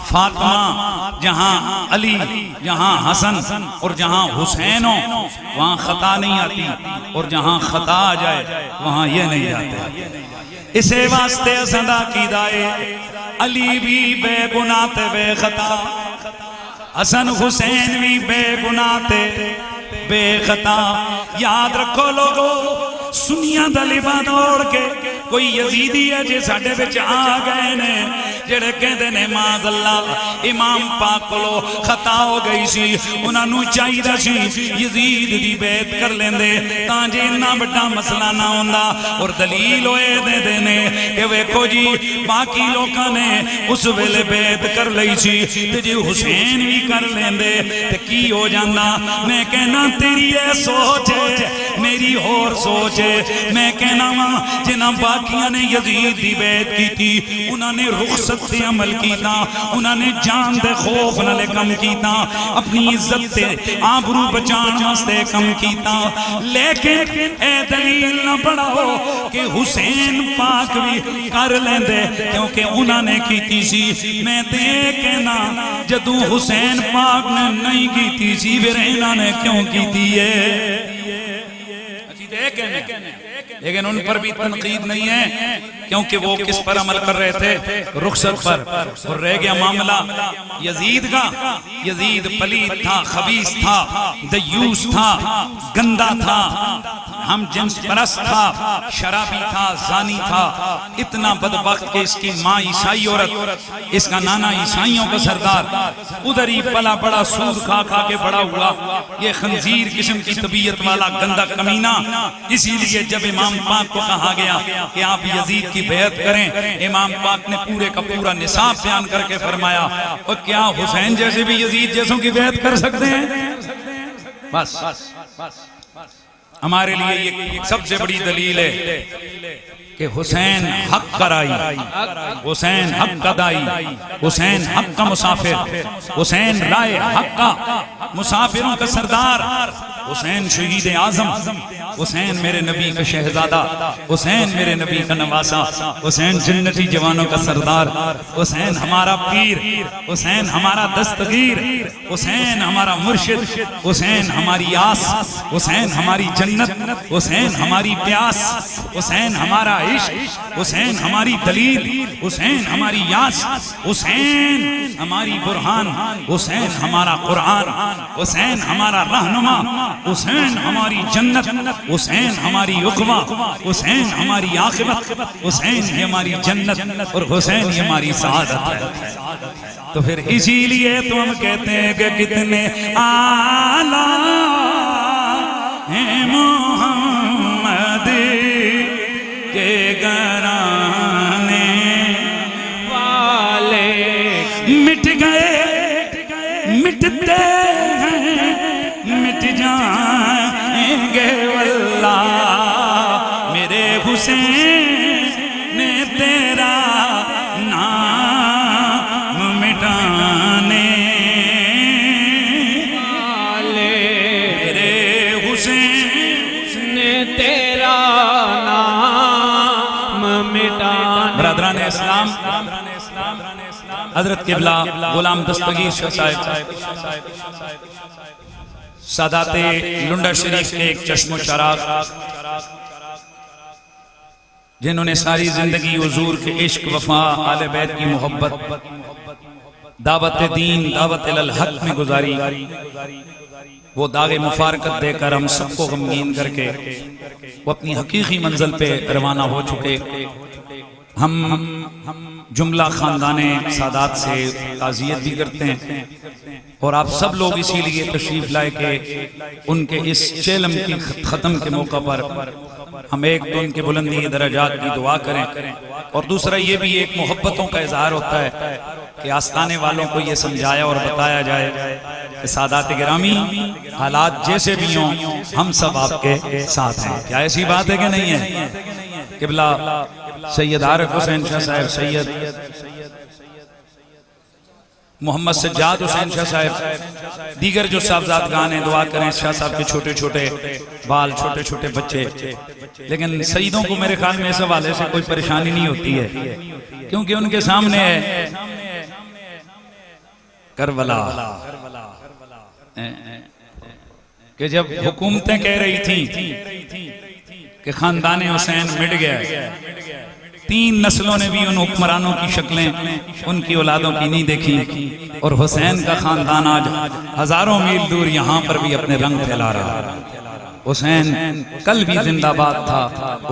فاطمہ جہاں علی جہاں حسن اور جہاں حسین ہو وہاں خطا نہیں آتی اور جہاں خطا آ جائے وہاں یہ نہیں جاتے اسے واسطے صدا کی دائے علی بھی بے گناہ تے بے خطا حسن حسین بھی بے گناہ تے بے خطا یاد رکھو لوگو سنیاں دا لبا دوڑ کے کوئی یزیدی ہے جے ساڑھے بچ آ گئے نے جڑے کہتے نے ماذ اللہ امام پاک کو خطا ہو گئی سی انہاں نو چاہی دا سی یزید دی بیعت کر لیندے تاں جے اتنا بڑا مسئلہ نہ ہوندا اور دلیل ہوئے دے دینے کہ ویکھو جی باقی لوکاں نے اس ویلے بیعت کر لئی سی تے جی حسین بھی کر لیندے تے کی ہو جاندا میں کہنا تیری اے سوچ ہے میری اور سوچ ہے میں کہنا وہاں جنہ باقیاں نے یزید دی بیعت کی تھی انہاں نے رخصت تے عمل کیتا انہاں نے جان دے خوف نلے کم کیتا اپنی عزت تے آبرو بچان واسطے کم کیتا لیکن اے دلیل نہ پڑھاؤ کہ حسین پاک بھی کر لیندے کیونکہ انہاں نے کیتی سی میں تے کہنا جدو حسین پاک نے نہیں کیتی سی پھر انہاں نے کیوں کیتی ہے لیکن ان پر بھی تنقید نہیں ہے کیونکہ وہ کس پر عمل کر رہے تھے رخصت پر اور رہ گیا معاملہ یزید کا یزید پلید تھا خبیث تھا دیوس تھا گندہ تھا ہم جنس پرست تھا شرابی تھا زانی تھا اتنا بدبخت کہ اس کی ماں عیسائی عورت اس کا نانا عیسائیوں کا سردار ادھر ہی پلا بڑا سود کھا کھا کے بڑا ہوا یہ خنزیر قسم کی طبیعت والا گندہ کمینہ اسی لیے جب امام پاک کو کہا گیا کہ آپ یزید کی بیعت کریں امام پاک نے پورے کا پورا نصاب بیان کر کے فرمایا اور کیا حسین جیسے بھی یزید جیسوں کی بیعت کر سکتے ہیں بس ہمارے لیے یہ سب سے بڑی دلیل ہے کہ حسین حق کا رائی، حسین حق کا دائی، حسین حق کا مسافر، حسین رائے حق کا، مسافروں کا سردار، حسین شہید اعظم، حسین میرے نبی کا شہزادہ، حسین میرے نبی کا نواسا، حسین جنتی جوانوں کا سردار، حسین ہمارا پیر، حسین ہمارا دستگیر، حسین ہمارا مرشد، حسین ہماری آس، حسین ہماری جنت، حسین ہماری پیاس، حسین ہمارا عشق، حسین ہماری دلیل، حسین ہماری یاس، حسین ہماری برہان، حسین ہمارا قرآن، حسین ہمارا رہنما، حسین ہماری جنت، حسین ہماری عقبہ، حسین ہماری عاقبت، حسین ہی ہماری جنت، اور حسین ہی ہماری سعادت ہے۔ تو پھر اسی لیے تو ہم کہتے ہیں کہ کتنے اعلیٰ ہیں محمد کے گھرانے والے، مٹ گئے مٹتے ہیں مٹ جائیں گے واللہ، میرے حسین نے تیرا نام مٹانے والے، میرے حسین نے تیرا نام مٹانے۔ برادران اسلام، حضرت قبلہ غلام دستگیر شاہ صاحب سادات لنڈا شریف کے ایک چشم و چراغ، جنہوں نے ساری زندگی حضور کے عشق، وفا، آل بیت کی محبت، دعوت دین، دعوت الحق میں گزاری، وہ داغ مفارقت دے کر ہم سب کو غمگین کر کے وہ اپنی حقیقی منزل پہ روانہ ہو چکے۔ ہم جملہ خاندان سادات سے تعزیت بھی کرتے ہیں، اور آپ سب لوگ اسی لیے تشریف لائے کہ ان کے اس چیلم کی ختم کے موقع پر ہم ایک تو ان کے بلندی درجات کی دعا کریں، اور دوسرا یہ بھی ایک محبتوں کا اظہار ہوتا ہے کہ آستانے والوں کو یہ سمجھایا اور بتایا جائے کہ سادات گرامی حالات جیسے بھی ہوں ہم سب آپ کے ساتھ ہیں۔ کیا ایسی بات ہے کہ نہیں ہے؟ قبلہ سید عارف حسین شاہ صاحب، سید محمد سجاد حسین شاہ صاحب، دیگر جو صاحبزادگان ہیں، دعا کریں شاہ صاحب کے چھوٹے چھوٹے بال، چھوٹے چھوٹے بچے، لیکن سیدوں کو میرے خیال میں اس حوالے سے کوئی پریشانی نہیں ہوتی ہے، کیونکہ ان کے سامنے ہے کربلا، کہ جب حکومتیں کہہ رہی تھیں کہ خاندان حسین مٹ گیا، 3 نسلوں نے بھی ان حکمرانوں کی شکلیں ان کی اولادوں کی نہیں دیکھی، اور حسین کا خاندان آج ہزاروں میل دور یہاں پر بھی اپنے رنگ پھیلا رہا ہے۔ حسین کل بھی زندہ باد تھا،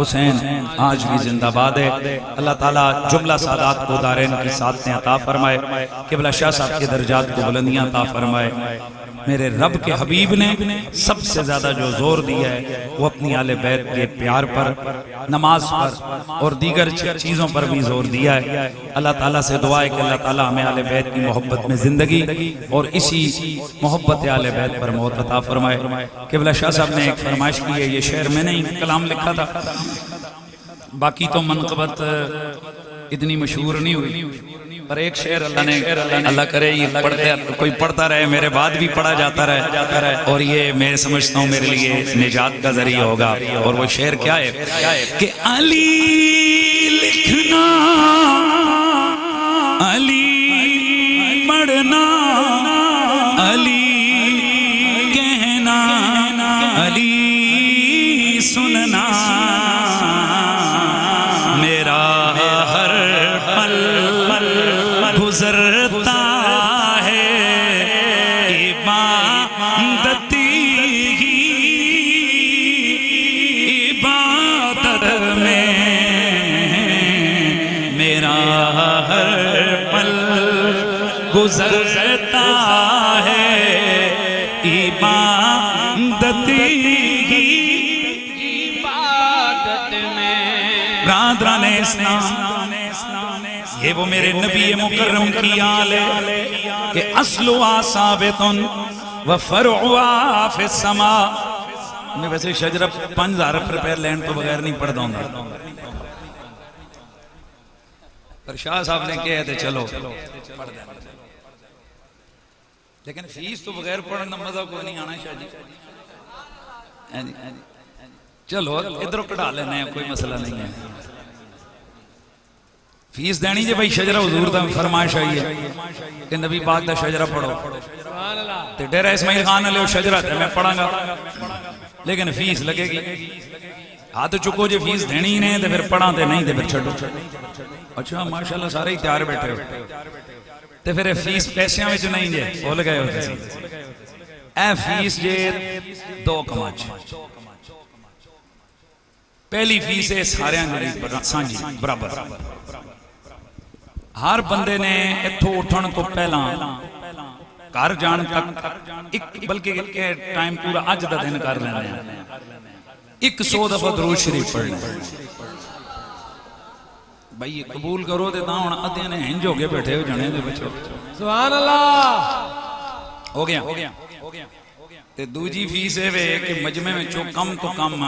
حسین آج بھی زندہ باد ہے۔ اللہ تعالیٰ جملہ سادات کو دارین کی سعادتیں عطا فرمائے، قبلہ شاہ صاحب کے درجات کو بلندیاں عطا فرمائے۔ میرے رب کے حبیب نے سب سے زیادہ جو زور دیا ہے وہ اپنی آل بیت کے پیار پر، نماز پر اور دیگر چیزوں پر بھی زور دیا ہے۔ اللہ تعالیٰ سے دعا ہے کہ اللہ تعالیٰ ہمیں آل بیت کی محبت میں زندگی اور اسی محبت آل بیت پر موت عطا فرمائے۔ قبلہ شاہ صاحب نے ایک فرمائش کی ہے، یہ شعر میں نہیں کلام لکھا تھا، باقی تو منقبت اتنی مشہور نہیں ہوئی، پر ایک شعر اللہ کرے یہ کوئی پڑھتا رہے، میرے بعد بھی پڑھا جاتا رہے، اور یہ میں سمجھتا ہوں میرے لیے نجات کا ذریعہ ہوگا۔ اور وہ شعر کیا ہے کہ علی لکھنا، علی پڑھنا، علی کہنا، علی سننا، میرا ہر پل گزرتا ہے عبادت ہی عبادت میں، میرا ہر پل گزرتا ہے عبادت ہی عبادت میں۔ برادران اسلام، یہ وہ میرے نبی مکرم کی آل ہے کہ اصلها ثابت و فرعها فی السماء، میں ویسے شجرہ 5000 روپے لین تو بغیر نہیں پڑھتا ہوں پر شاہ صاحب نے کہا تھے چلو پڑھ دیں لیکن فیس تو بغیر پڑھنا مزہ کوئی نہیں آنا شاہ جی چلو ادھر کڑھا لینے ہیں کوئی مسئلہ نہیں ہے فیس دینی جی بھائی شجرہ حضور دا فرمائش آئی ہے کہ نبی پاک دا شجرہ پڑھو تے ڈیرہ اسماعیل خان علیہ شجرہ تے میں پڑھاں گا لیکن فیس لگے گی ہاتھ چکو جی فیس دینی نہیں تے پھر پڑھاں تے نہیں تے پھر چھڑو اچھا ماشاءاللہ سارے ہی تیار بیٹھے ہو تے پھر فیس پیسیاں میں جو نہیں جے بھول گئے ہو کسی اے فیس جے 2 کماچ پہلی فیس ہے سارے سانجی برابر ہر بندے نے اتھو اٹھن تو پہلا گھر جان تک بلکہ ٹائم پورا اج دا دن کر لینے ہیں 100 دفعہ درود شریف پڑھنا بھائی قبول کرو تے تاں ہن ادھے نے ہنج ہو کے بیٹھے ہو جانے دے بچو سبحان اللہ ہو گیا تے دوجی فیس ہے کہ مجمع میں چو کم تو کم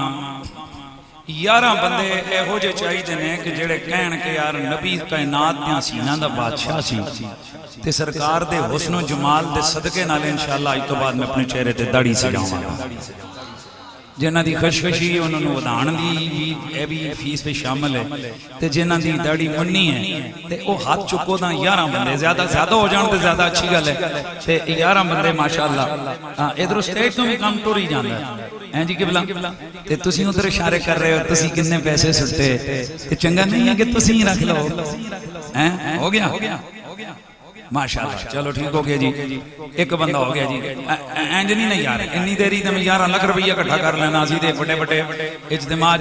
11 بندے اے ہو جے چاہیے نے کہ جڑے کہن کہ یار نبی کائنات دیاں سینہ دا بادشاہ سی تے سرکار دے حسن و جمال دے صدقے نال انشاءاللہ آج تو بعد میں اپنے چہرے تے داڑھی سے جاؤں گا جنہ دی خشخشی انہوں نے ودان دی اے بھی فیس پہ شامل ہے تے جنہ دی داڑھی منی ہے تے او ہاتھ چکو دا 11 بندے زیادہ ہو جان تے زیادہ اچھی گل ہے تے 11 بندے ماشاءاللہ ادھر اسٹیج تو بھی کام ٹور ہی جانا ہے جی قبلہ تے تسی ادھر اشارے کر رہے ہو تسی کتنے پیسے سٹے تے چنگا نہیں ہے کہ تسی رکھ لو ہو گیا ماشاءاللہ چلو ٹھیک ہو گیا جی ایک بندہ ہو گیا جی اینج نہیں یار انی دیری تے میں 11 لاکھ روپیہ اکٹھا کر لینا اسی دے بڑے بڑے اجتماع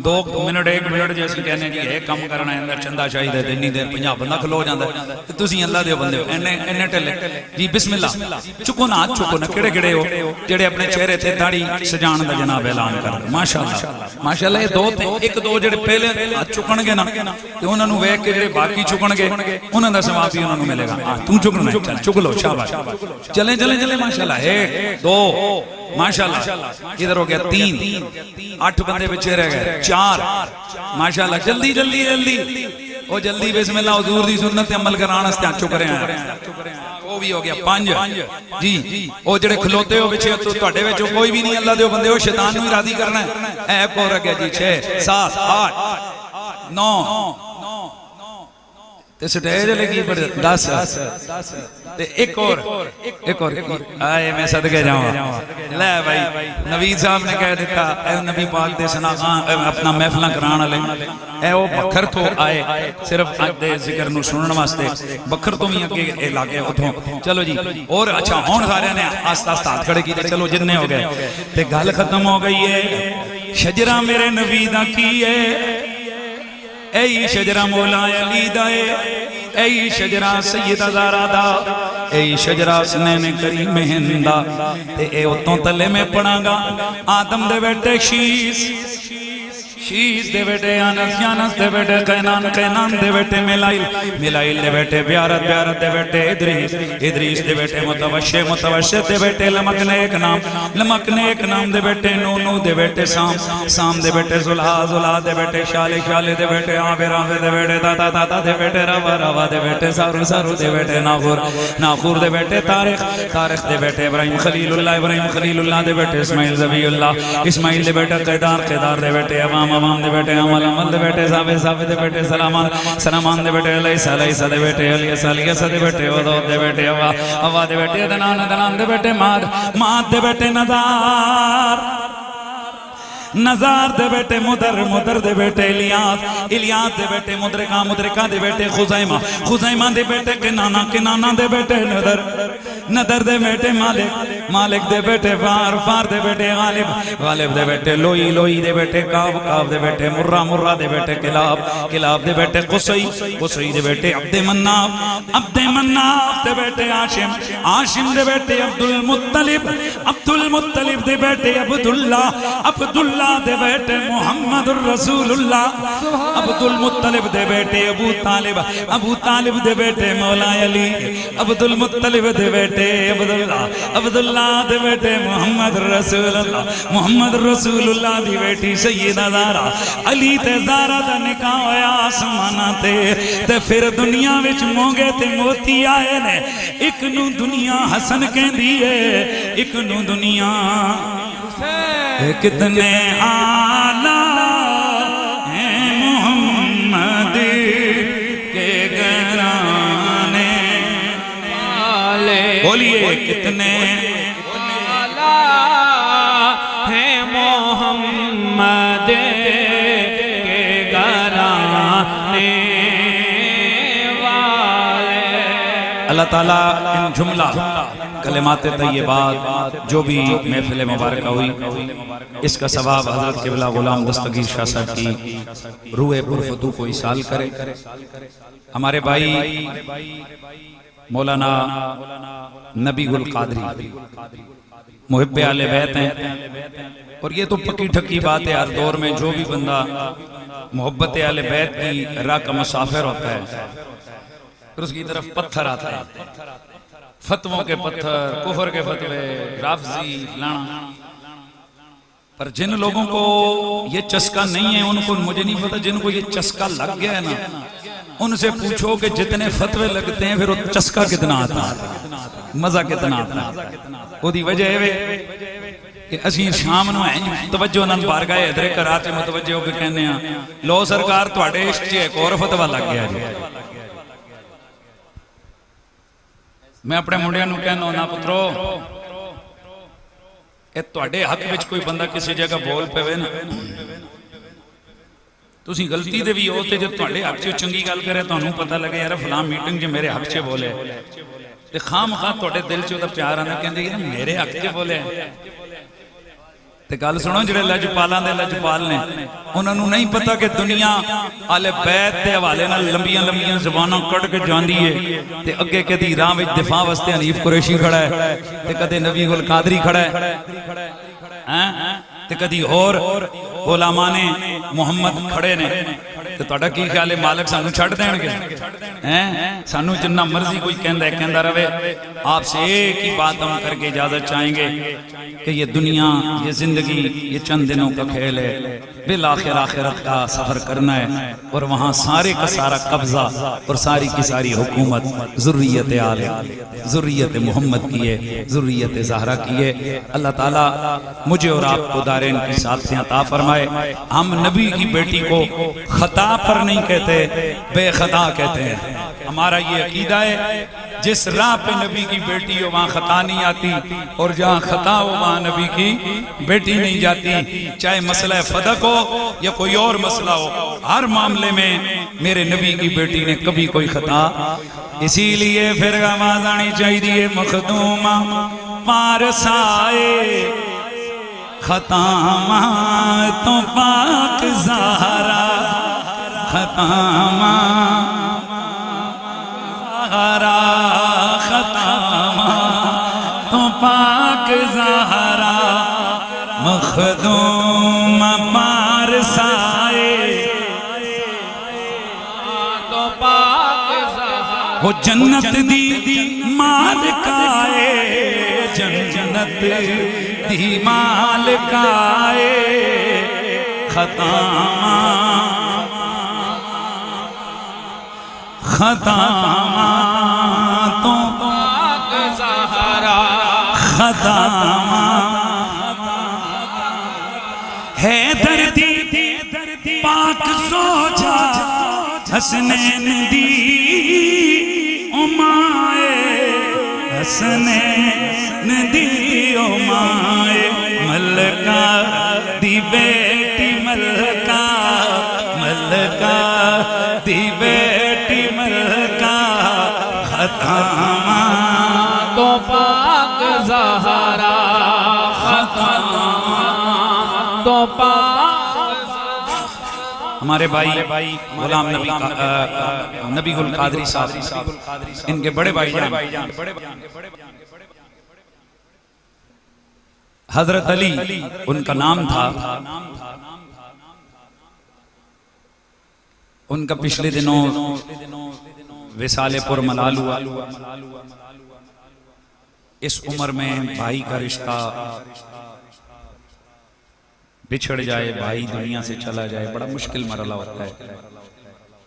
2 منٹ 1 منٹ جیسے کہنے جی یہ کام کرنا ہے اندر چندہ چاہیے تے انی دیر 50 بندہ کھلو جاندا ہے تسی اللہ دے بندے ہو اینے ٹلے جی بسم اللہ چکو نا ہاتھ چکو نا کیڑے کیڑے ہو جڑے اپنے چہرے تے داڑھی سجان دا جناب اعلان کر دے ماشاءاللہ یہ 2 تے 1 2 جڑے پہلے ہاتھ چکن گے نا تے انہاں نوں ویکھ کے جڑے باقی چکن گے انہاں دا ثواب بھی انہاں نوں ملے گا تم چکنا ہے چل چک لو شاباش چلیں ماشاءاللہ 1 2 ماشاءاللہ ادھر ہو گیا 3 8 بندے بچے رہ گئے 4 ماشاءاللہ جلدی او جلدی بسم اللہ حضور دی سنت تے عمل کرانا اس تے چک رہے ہیں وہ بھی ہو گیا 5 جی او جڑے کھلوتے ہو بچے تو تواڈے وچ کوئی بھی نہیں اللہ دے بندے ہو شیطان نوں ہی راضی کرنا ہے ایک اور گیا جی 6 7 8 9 سٹیج لگی پر 10 ایک اور آئے میں صدقے جاؤں لے بھائی نوید صاحب نے کہہ دیتا اے نبی پاک دے سنا اپنا محفلہ کرانا لے اے وہ بکھر تو آئے صرف دے ذکر نو سنن واسطے بکھر تو بھی اگے لاگے اتھوں چلو جی اور اچھا ہون سارے نے آستہ ہاتھ کھڑے کی چلو جتنے ہو گئے تے گل ختم ہو گئی ہے شجرہ میرے نبی دا کی ہے اے شجرہ مولا علی دا اے شجرہ سیدہ زہرا دا اے شجرہ سنین کریم ہندا اے اتوں تلے میں پڑھاں گا آدم دے بیٹے شیس دے بیٹے یانس دے بیٹے قینان دے بیٹے میلائل دے بیٹے بیارت دے بیٹے ادریس دے بیٹے متوشہ دے بیٹے لمکنے ایک نام دے بیٹے نو دے بیٹے سام دے بیٹے زلہ دے بیٹے شالے دے بیٹے آبر دے بیٹے داتا دے بیٹے روا دے بیٹے سارو دے بیٹے ناخور دے بیٹے تاریخ دے بیٹے ابراہیم خلیل اللہ دے بیٹے اسماعیل زبی اللہ اسماعیل دے بیٹے قیدار دے بیٹے امام دے بیٹے عمل دے بیٹے صحابے دے بیٹے سلامان دے بیٹے علیسہ دے بیٹے علیسہ دے بیٹے ودود دے بیٹے عوا دے بیٹے دنان دے بیٹے ماد دے بیٹے نظار دے بیٹے مدر دے بیٹے الیاس دے بیٹے مدرکہ دے بیٹے خزیمہ دے بیٹے کنانا دے بیٹے ندر دے بیٹے مالک دے بیٹے فار دے بیٹے غالب دے بیٹے لوئی دے بیٹے کعب دے بیٹے مرہ دے بیٹے کلاب دے بیٹے قصی دے بیٹے عبد مناف دے بیٹے عاشم دے بیٹے عبدالمطلب دے بیٹے عبداللہ دے بیٹے محمد الرسول اللہ عبدالمطلب دے بیٹے ابو طالب دے بیٹے مولا علی عبدالمطلب دے بیٹے بیٹے عبداللہ، عبداللہ دے بیٹے محمد رسول اللہ، محمد رسول اللہ دی بیٹی سیدہ زہرا، علی تے زہرا دا نکاح ہویا آسمانہ تے پھر دنیا وچ مونگے تے موتی آئے نے، ایک نو دنیا حسن کہندی ہے، ایک نو دنیا کتنے آلہ ہیں محمد کے گھرانے والے، بولیے کتنے آلہ ہیں محمد کے گھرانے والے۔ اللہ تعالیٰ ان جملہ کلمات طیبات جو بھی محفل مبارکہ ہوئی، اس کا ثواب حضرت قبلہ غلام دستگیر شاہ صاحب کی روح پرفتو کو ایصال کرے۔ ہمارے بھائی مولانا نبی گل قادری محب اہل بیت ہیں، اور یہ تو پکی ٹھکی بات ہے، ہر دور میں جو بھی بندہ محبت اہل بیت کی راہ کا مسافر ہوتا ہے پھر اس کی طرف پتھر آتا ہے، فتووں کے پتھر، کفر کے فتوے، رافضی لانا۔ پر جن لوگوں کو یہ چسکا نہیں ہے، ان کو مجھے نہیں پتا، جن کو یہ چسکا لگ گیا ہے نا، ان سے پوچھو کہ جتنے فتوے لگتے ہیں پھر وہ چسکا کتنا آتا ہے، مزہ کتنا آتا ہے۔ وہ دی وجہ ہے کہ اسی شام نو ہیں توجہ نال بارگاہ حیدر کرات متوجہ ہو کے کہنے ہیں لو سرکار تواڈے عشق چ ایک اور فتوا لگ گیا جی۔ میں اپنے منڈیاں نو کہنا نا پترو، اے تواڈے حق وچ کوئی بندہ کسی جگہ بول پے نا، تسی غلطی دے بھی ہو تے جے تواڈے حق چ چنگی گل کرے تانوں پتہ لگے یار فلاں میٹنگ چ میرے حق چ بولے تے خام خواہ تواڈے دل چ دا پیار آنا کہندے کہ میرے حق چ بولے تے گل سنو جڑے لجپالاں دے لجپال نے انہاں نوں نہیں پتہ کہ دنیا آل بیت دے حوالے نال لمبیاں لمبیاں زباناں کڈ کے جاندی ہے تے اگے کدی راہ وچ دفاع واسطے حنیف قریشی کھڑا ہے تے کدے نبی گل قادری کھڑا ہے تے کدی اور علماء نے محمد کھڑے نے، تے تہاڈا کی خیال ہے مالک سانو چھڈ دین گے؟ سانو جنہ مرضی کوئی کہندا رہے، آپ سے ایک ہی بات ہم کر کے اجازت چاہیں گے کہ یہ دنیا، یہ زندگی، یہ چند دنوں کا کھیل ہے، بالآخر آخرت کا سفر کرنا ہے، اور وہاں سارے کا سارا قبضہ اور ساری کی ساری حکومت ذریت آل ذریت محمد کی ہے، ذریت زہرا کی ہے۔ اللہ تعالیٰ مجھے اور آپ کو دارین کی ساتھ عطا فرمائے۔ ہم نبی کی بیٹی کو خطا پر نہیں کہتے، بے خطا کہتے ہیں۔ ہمارا یہ عقیدہ ہے جس راہ پہ نبی کی بیٹی ہو وہاں خطا نہیں آتی، اور جہاں خطا ہو وہاں نبی کی بیٹی نہیں جاتی، چاہے مسئلہ فدق ہو یا کوئی اور مسئلہ ہو، ہر معاملے میں میرے نبی کی بیٹی نے کبھی کوئی خطا۔ اسی لیے پھر آواز آنی چاہیے مخدومہ پارسائے خطامہ تو پاک زہرا، خطامہ زہرا، خطامہ تو پاک زہرا، مخدوم پارسائے تو پاک زہرا، وہ جنت دی مالکائے، جنت دی مالکائے، خطامہ خطامہ تو پاک زہرا، خطامہ حیدر دی پاک زوجہ حسنین دی امائے، حسنین دی امائے، ملکہ دی بیٹی، ملکہ ملکہ دی بیٹی، ملکہ خطامہ تو پاک زہرا، خطامہ تو پاک۔ ہمارے بھائی غلام نبی گل قادری صاحب، ان کے بڑے بھائی جان حضرت علی ان کا نام تھا، ان کا پچھلے دنوں وصال پر ملال ہوا، اس عمر میں بھائی کا رشتہ بچھڑ جائے، بھائی دنیا سے چلا جائے، بڑا مشکل مرحلہ ہوتا ہے،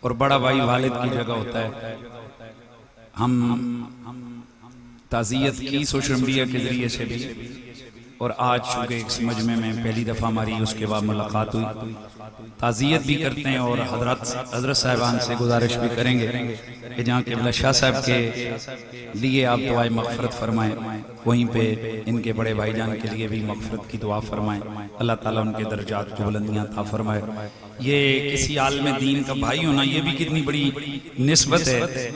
اور بڑا بھائی والد کی جگہ ہوتا ہے۔ ہم تعزیت کی سوشل میڈیا کے ذریعے سے بھی، اور آج چونکہ ایک مجمع میں پہلی دفعہ ہماری اس کے بعد ملاقات ہوئی، تعزیت بھی کرتے ہیں، اور حضرت صاحبان سے گزارش بھی کریں گے کہ جہاں قبلہ شاہ صاحب کے لیے آپ دعائیں مغفرت فرمائیں، وہیں پہ ان کے بڑے بھائی جان کے لیے بھی مغفرت کی دعا فرمائیں، اللہ تعالیٰ ان کے درجات کو بلندیاں عطا فرمائے۔ یہ کسی عالم دین کا بھائی ہونا یہ بھی کتنی بڑی نسبت ہے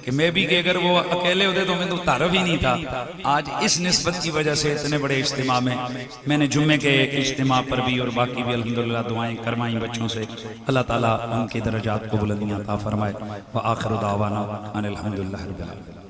کہ میں بھی کہ اگر وہ اکیلے ہوتے تو میں تو تعارف ہی نہیں تھا۔ آج اس نسبت کی وجہ سے اتنے بڑے اجتماع میں نے جمعے کے اجتماع پر بھی اور باقی بھی الحمدللہ دعائیں کروائیں بچوں سے، اللہ تعالیٰ ان کے درجات کو بلندیاں عطا فرمائے۔ وآخر دعوانا ان الحمدللہ رب العالمین۔